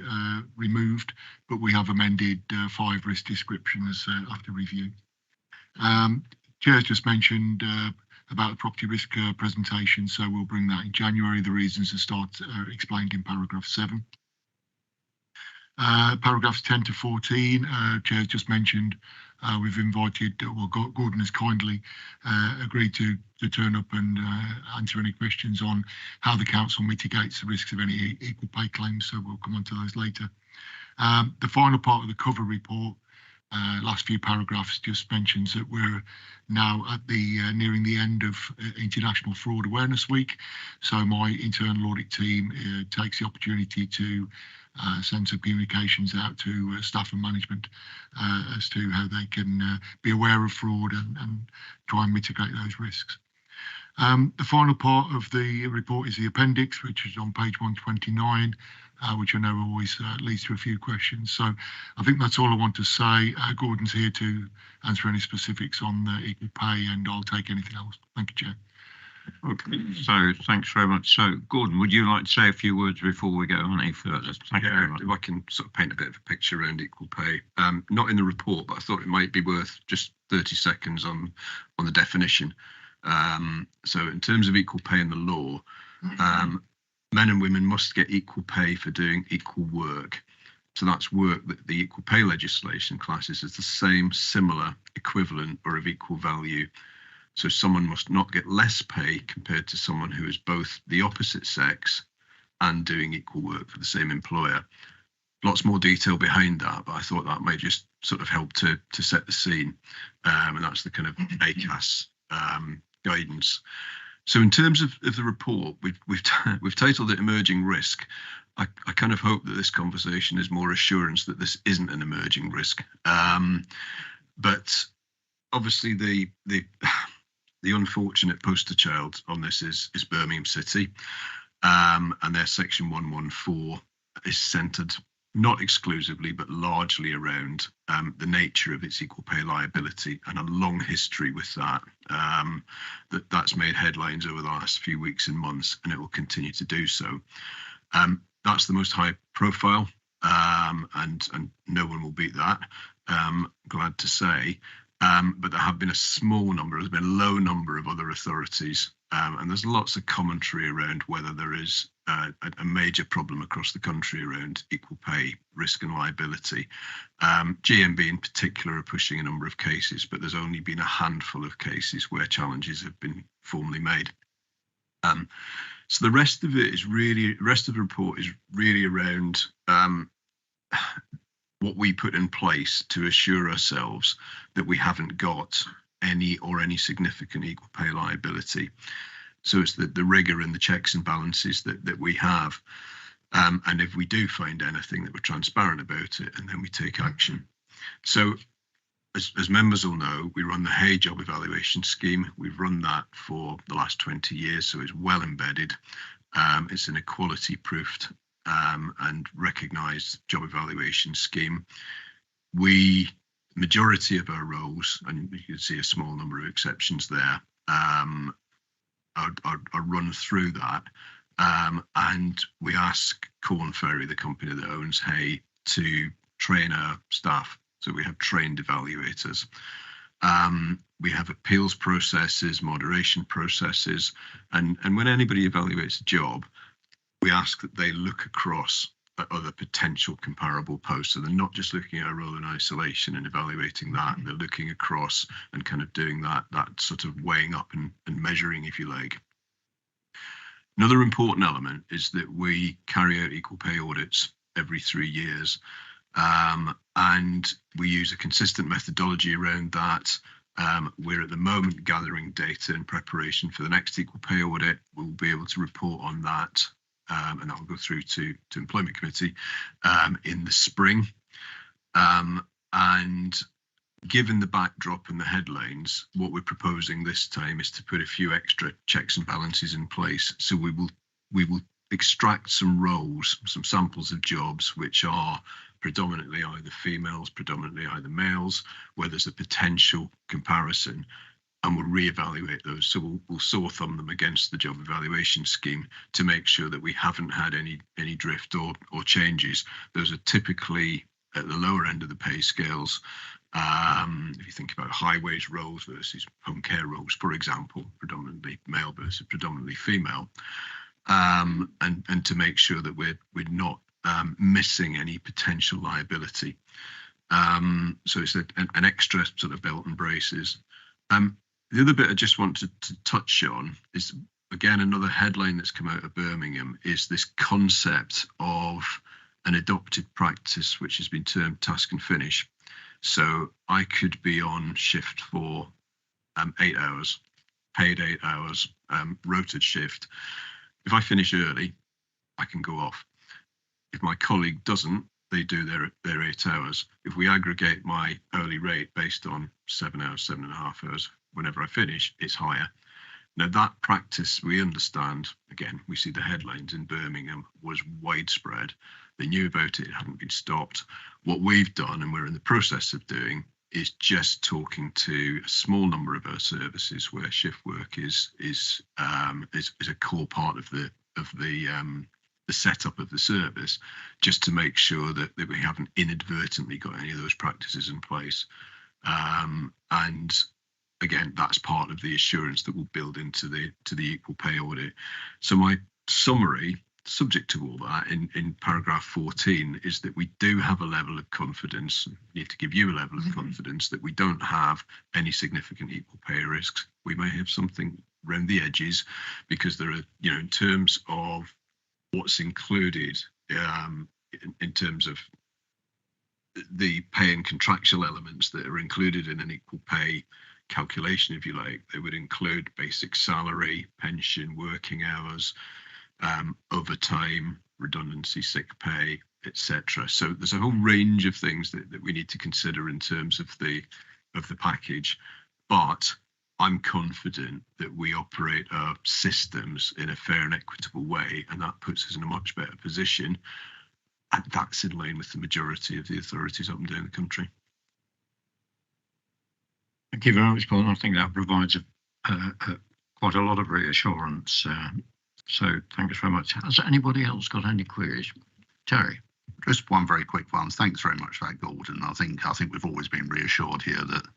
removed, but we have amended 5 risk descriptions after review. Chair's just mentioned about the property risk presentation, so we'll bring that in January. The reasons are explained in paragraph 7. Paragraphs 10 to 14, Chair's just mentioned, we've invited, well, Gordon has kindly agreed to turn up and answer any questions on how the council mitigates the risks of any equal pay claims, so we'll come on to those later. The final part of the cover report, last few paragraphs, just mentions that we're now at the nearing the end of International Fraud Awareness Week. So my internal audit team takes the opportunity to send some communications out to staff and management as to how they can be aware of fraud and try and mitigate those risks. The final part of the report is the appendix, which is on page 129. Which I know always leads to a few questions. So I think that's all I want to say. Gordon's here to answer any specifics on the equal pay, and I'll take anything else. Thank you, Chair. Okay, so thanks very much. So Gordon, would you like to say a few words before we go on any further? Thank you very much. If I can sort of paint a bit of a picture around equal pay, not in the report, but I thought it might be worth just 30 seconds on the definition. So in terms of equal pay in the law, men and women must get equal pay for doing equal work. So that's work that the equal pay legislation classes as the same, similar, equivalent, or of equal value. So someone must not get less pay compared to someone who is both the opposite sex and doing equal work for the same employer. Lots more detail behind that, but I thought that might just sort of help to set the scene. And that's the kind of ACAS guidance. So in terms of the report, we've titled it Emerging Risk. I kind of hope that this conversation is more assurance that this isn't an emerging risk. But obviously the unfortunate poster child on this is Birmingham City, and their section 114 is centred not exclusively but largely around the nature of its equal pay liability, and a long history with that. That's made headlines over the last few weeks and months, and it will continue to do so. That's the most high profile, and no one will beat that, glad to say. But there have been a small number, there's been a low number of other authorities, and there's lots of commentary around whether there is a major problem across the country around equal pay, risk and liability. GMB in particular are pushing a number of cases, but there's only been a handful of cases where challenges have been formally made. So the rest of it is really, the rest of the report is really around what we put in place to assure ourselves that we haven't got any significant equal pay liability. So it's the rigour and the checks and balances that we have. And if we do find anything, that we're transparent about it, and then we take action. So as members will know, we run the Hay Job Evaluation Scheme. We've run that for the last 20 years, so it's well embedded. It's an equality-proofed and recognised job evaluation scheme. Majority of our roles, and you can see a small number of exceptions there, are run through that. And we ask Corn Ferry, the company that owns Hay, to train our staff. So we have trained evaluators. We have appeals processes, moderation processes, and when anybody evaluates a job, we ask that they look across at other potential comparable posts. So they're not just looking at a role in isolation and evaluating that, they're looking across and kind of doing that sort of weighing up and measuring, if you like. Another important element is that we carry out equal pay audits every 3 years, and we use a consistent methodology around that. We're at the moment gathering data in preparation for the next equal pay audit. We'll be able to report on that, and that will go through to Employment Committee in the spring. And given the backdrop and the headlines, what we're proposing this time is to put a few extra checks and balances in place. So we will extract some roles, some samples of jobs which are predominantly either females, predominantly either males, where there's a potential comparison, and we'll reevaluate those. So we'll sort thumb them against the job evaluation scheme to make sure that we haven't had any drift or changes. Those are typically at the lower end of the pay scales. If you think about high wage roles versus home care roles, for example, predominantly male versus predominantly female, and to make sure that we're not missing any potential liability. So it's an extra sort of belt and braces. The other bit I just wanted to touch on is, again, another headline that's come out of Birmingham is this concept of an adopted practice which has been termed task and finish. So I could be on shift for 8 hours, paid 8 hours, rotated shift. If I finish early, I can go off. If my colleague doesn't, they do their 8 hours. If we aggregate my hourly rate based on 7 hours, 7.5 hours, whenever I finish, it's higher. Now that practice, we understand, again, we see the headlines in Birmingham, was widespread. They knew about it, it hadn't been stopped. What we've done, and we're in the process of doing, is just talking to a small number of our services where shift work is a core part of the setup of the service, just to make sure that we haven't inadvertently got any of those practices in place. And again, that's part of the assurance that we'll build into the equal pay audit. So my summary, subject to all that, in paragraph 14, is that we do have a level of confidence, need to give you a level of confidence that we don't have any significant equal pay risks. We may have something around the edges because there are, in terms of what's included in terms of the pay and contractual elements that are included in an equal pay calculation, if you like. They would include basic salary, pension, working hours, overtime, redundancy, sick pay, etc. So there's a whole range of things that we need to consider in terms of the package, but I'm confident that we operate our systems in a fair and equitable way, and that puts us in a much better position, and that's in line with the majority of the authorities up and down the country. Thank you very much, Paul. I think that provides quite a lot of reassurance. So thanks very much. Has anybody else got any queries? Terry? Just one very quick one. Thanks very much for that, Gordon. I think we've always been reassured here that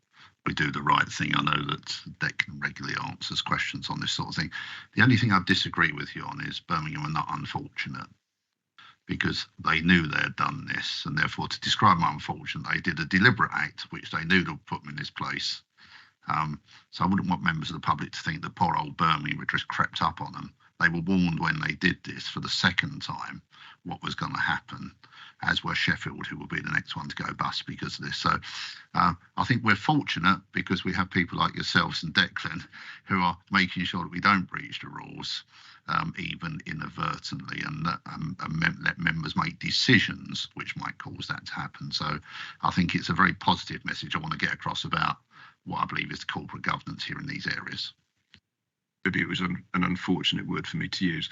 we do the right thing. I know that Declan regularly answers questions on this sort of thing. The only thing I disagree with you on is Birmingham are not unfortunate, because they knew they had done this, and therefore, to describe them unfortunate, they did a deliberate act which they knew would put them in this place. So I wouldn't want members of the public to think that poor old Birmingham had just crept up on them. They were warned when they did this for the second time what was going to happen, as were Sheffield, who will be the next one to go bust because of this. So I think we're fortunate because we have people like yourselves and Declan who are making sure that we don't breach the rules, even inadvertently, and let members make decisions which might cause that to happen. So I think it's a very positive message I want to get across about what I believe is the corporate governance here in these areas. Maybe it was an unfortunate word for me to use.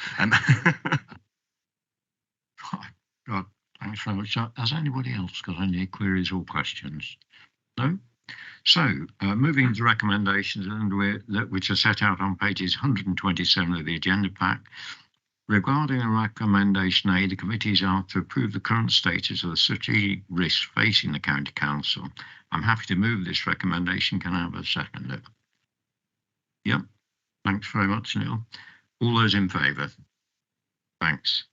God, thanks very much. Has anybody else got any queries or questions? No? So, moving to recommendations, which are set out on pages 127 of the agenda pack. Regarding a recommendation A, the committees are to approve the current status of the strategic risks facing the County Council. I'm happy to move this recommendation. Can I have a second? Yep. Thanks very much, Neil. All those in favour? Thanks.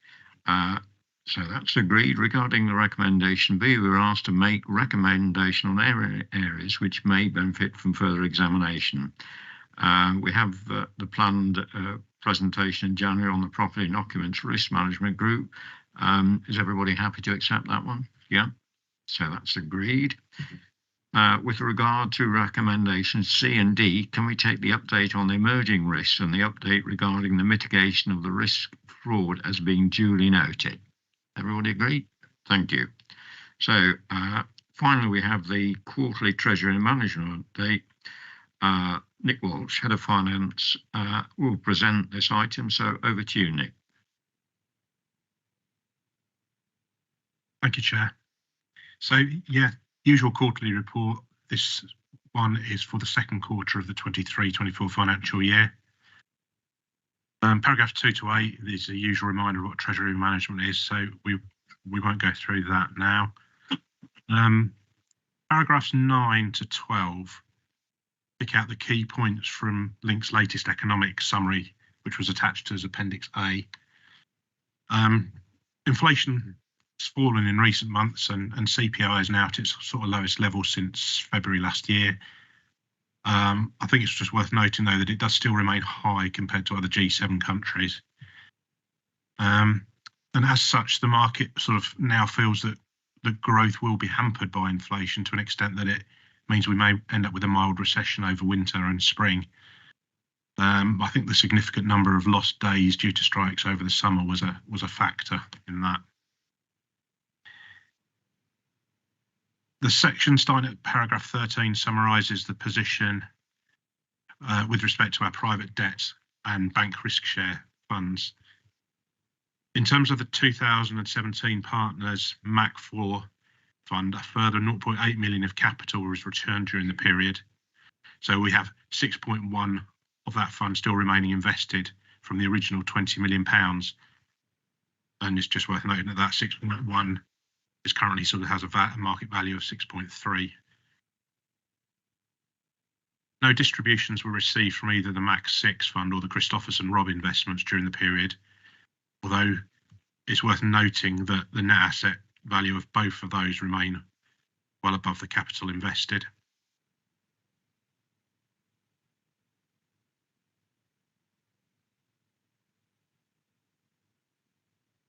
So that's agreed. Regarding the recommendation B, we were asked to make recommendation on areas which may benefit from further examination. We have the planned presentation in January on the Property and Occupants Risk Management Group. Is everybody happy to accept that one? Yeah, so that's agreed. With regard to recommendations C and D, can we take the update on the emerging risks and the update regarding the mitigation of the risk fraud as being duly noted? Everybody agree? Thank you. So finally, we have the quarterly Treasury and Management update. Nick Walsh, Head of Finance, will present this item. So over to you, Nick. Thank you, Chair. So, yeah, usual quarterly report. This one is for the second quarter of the 23-24 financial year. Paragraph 2 to 8 is a usual reminder of what Treasury Management is, so we won't go through that now. Paragraphs 9 to 12 pick out the key points from Link's latest economic summary, which was attached as Appendix A. Inflation has fallen in recent months, and CPI is now at its sort of lowest level since February last year. I think it's just worth noting, though, that it does still remain high compared to other G7 countries. And as such, the market sort of now feels that the growth will be hampered by inflation to an extent that it means we may end up with a mild recession over winter and spring. I think the significant number of lost days due to strikes over the summer was a factor in that. The section starting at paragraph 13 summarises the position with respect to our private debt and bank risk share funds. In terms of the 2017 Partners MAC4 fund, a further 0.8 million of capital was returned during the period. So we have 6.1 of that fund still remaining invested from the original £20 million. And it's just worth noting that that 6.1 is currently sort of has a market value of 6.3. No distributions were received from either the MAC6 fund or the Christopherson Robb investments during the period, although it's worth noting that the net asset value of both of those remain well above the capital invested.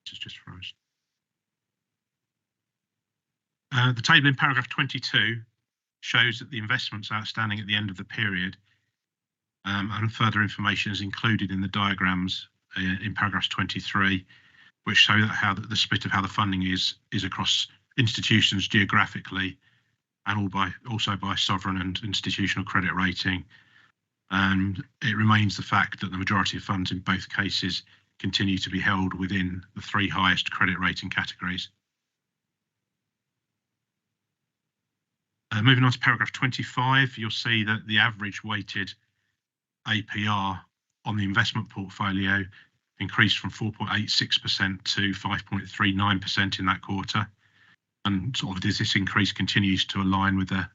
This is just frozen. The table in paragraph 22 shows that the investments outstanding at the end of the period, and further information is included in the diagrams in paragraph 23, which show that how the split of how the funding is across institutions geographically, and also by sovereign and institutional credit rating. And it remains the fact that the majority of funds in both cases continue to be held within the 3 highest credit rating categories. Moving on to paragraph 25, you'll see that the average weighted APR on the investment portfolio increased from 4.86% to 5.39% in that quarter. And sort of this increase continues to align with the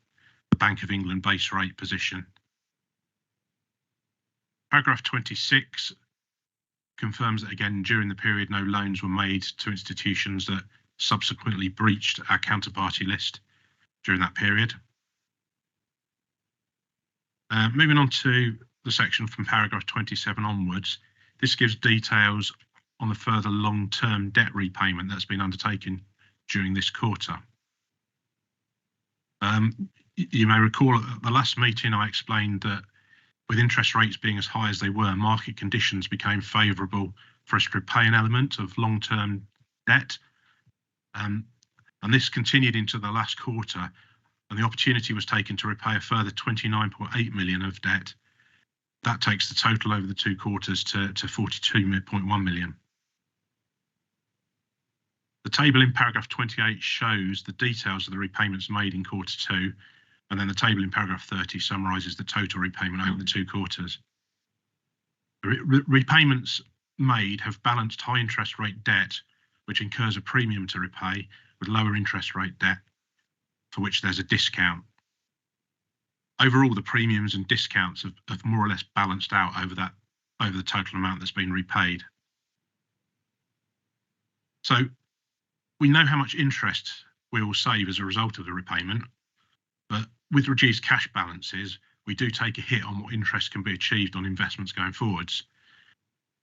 Bank of England base rate position. Paragraph 26 confirms that, again, during the period, no loans were made to institutions that subsequently breached our counterparty list during that period. Moving on to the section from paragraph 27 onwards, this gives details on the further long-term debt repayment that's been undertaken during this quarter. You may recall at the last meeting I explained that with interest rates being as high as they were, market conditions became favourable for us to repay an element of long-term debt. And this continued into the last quarter, and the opportunity was taken to repay a further 29.8 million of debt. That takes the total over the 2 quarters to 42.1 million. The table in paragraph 28 shows the details of the repayments made in quarter 2, and then the table in paragraph 30 summarises the total repayment over the 2 quarters. The repayments made have balanced high interest rate debt, which incurs a premium to repay, with lower interest rate debt, for which there's a discount. Overall, the premiums and discounts have more or less balanced out over the total amount that's been repaid. So we know how much interest we will save as a result of the repayment, but with reduced cash balances, we do take a hit on what interest can be achieved on investments going forwards.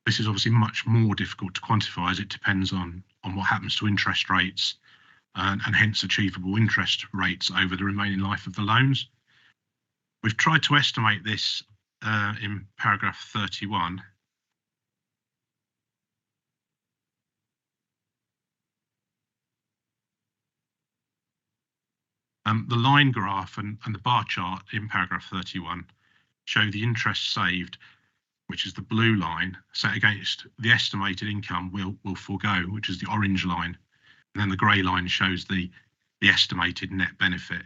This is obviously much more difficult to quantify as it depends on what happens to interest rates and hence achievable interest rates over the remaining life of the loans. We've tried to estimate this in paragraph 31. The line graph and the bar chart in paragraph 31 show the interest saved, which is the blue line, set against the estimated income will forego, which is the orange line. And then the grey line shows the estimated net benefit.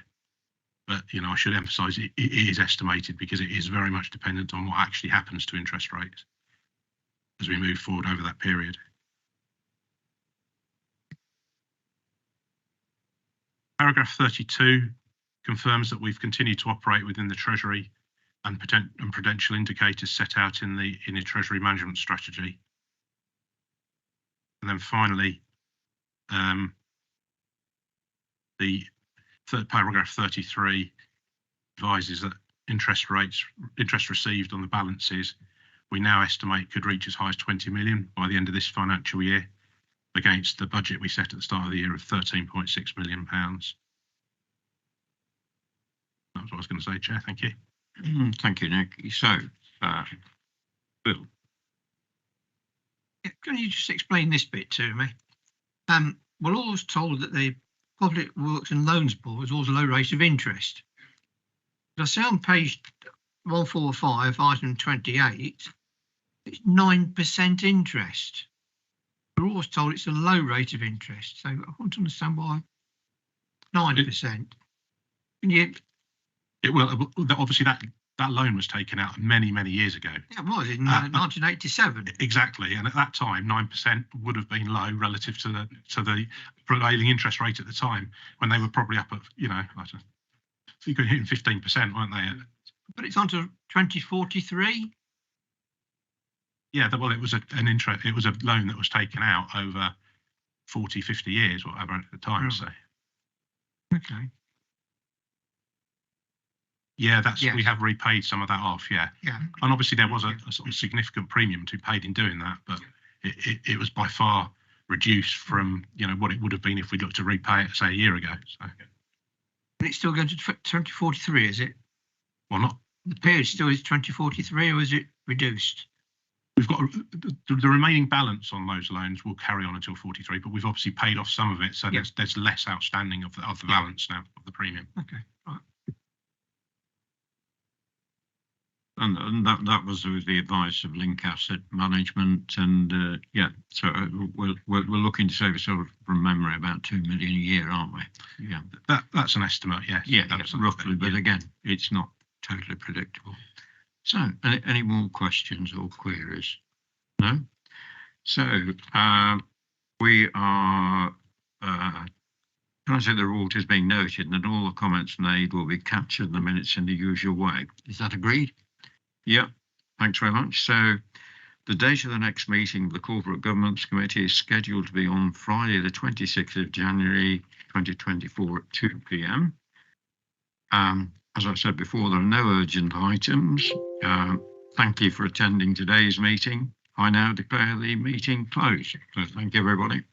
But, you know, I should emphasise it is estimated because it is very much dependent on what actually happens to interest rates as we move forward over that period. Paragraph 32 confirms that we've continued to operate within the Treasury and prudential indicators set out in the Treasury management strategy. And then finally, the third paragraph 33 advises that interest received on the balances we now estimate could reach as high as 20 million by the end of this financial year, against the budget we set at the start of the year of £13.6 million. That was what I was going to say, Chair. Thank you. Thank you, Nick. So, Bill. Can you just explain this bit to me? We're always told that the Public Works and Loans Board is always a low rate of interest. I see on page 145, item 28, it's 9% interest. We're always told it's a low rate of interest. So I want to understand why 9%. Can you? Well, obviously that loan was taken out many years ago. Yeah, it was in 1987. Exactly, and at that time, 9% would have been low relative to the prevailing interest rate at the time, when they were probably up at, you know, you could hit 15%, weren't they? But it's on to 2043. Yeah, well, it was a loan that was taken out over 40, 50 years, whatever at the time. So, okay. Yeah, we have repaid some of that off. Yeah. Yeah. And obviously there was a sort of significant premium to be paid in doing that, but it was by far reduced from, you know, what it would have been if we looked to repay it, say, a year ago. So. But it's still going to 2043, is it? Well, not the period still is 2043, or is it reduced? We've got the remaining balance on those loans will carry on until 43, but we've obviously paid off some of it, so there's less outstanding of the balance now of the premium. Okay, right. And that was with the advice of Link Asset Management, and so we're looking to save a sort of, from memory, about 2 million a year, aren't we? Yeah, that's an estimate. Yes. Yeah, roughly, but again, it's not totally predictable. So, any more questions or queries? No. So we are. Can I say the report is being noted, and that all the comments made will be captured in the minutes in the usual way? Is that agreed? Yeah, thanks very much. So the date of the next meeting of the Corporate Governance Committee is scheduled to be on Friday, the 26th of January 2024 at 2 p.m. As I said before, there are no urgent items. Thank you for attending today's meeting. I now declare the meeting closed. So thank you, everybody.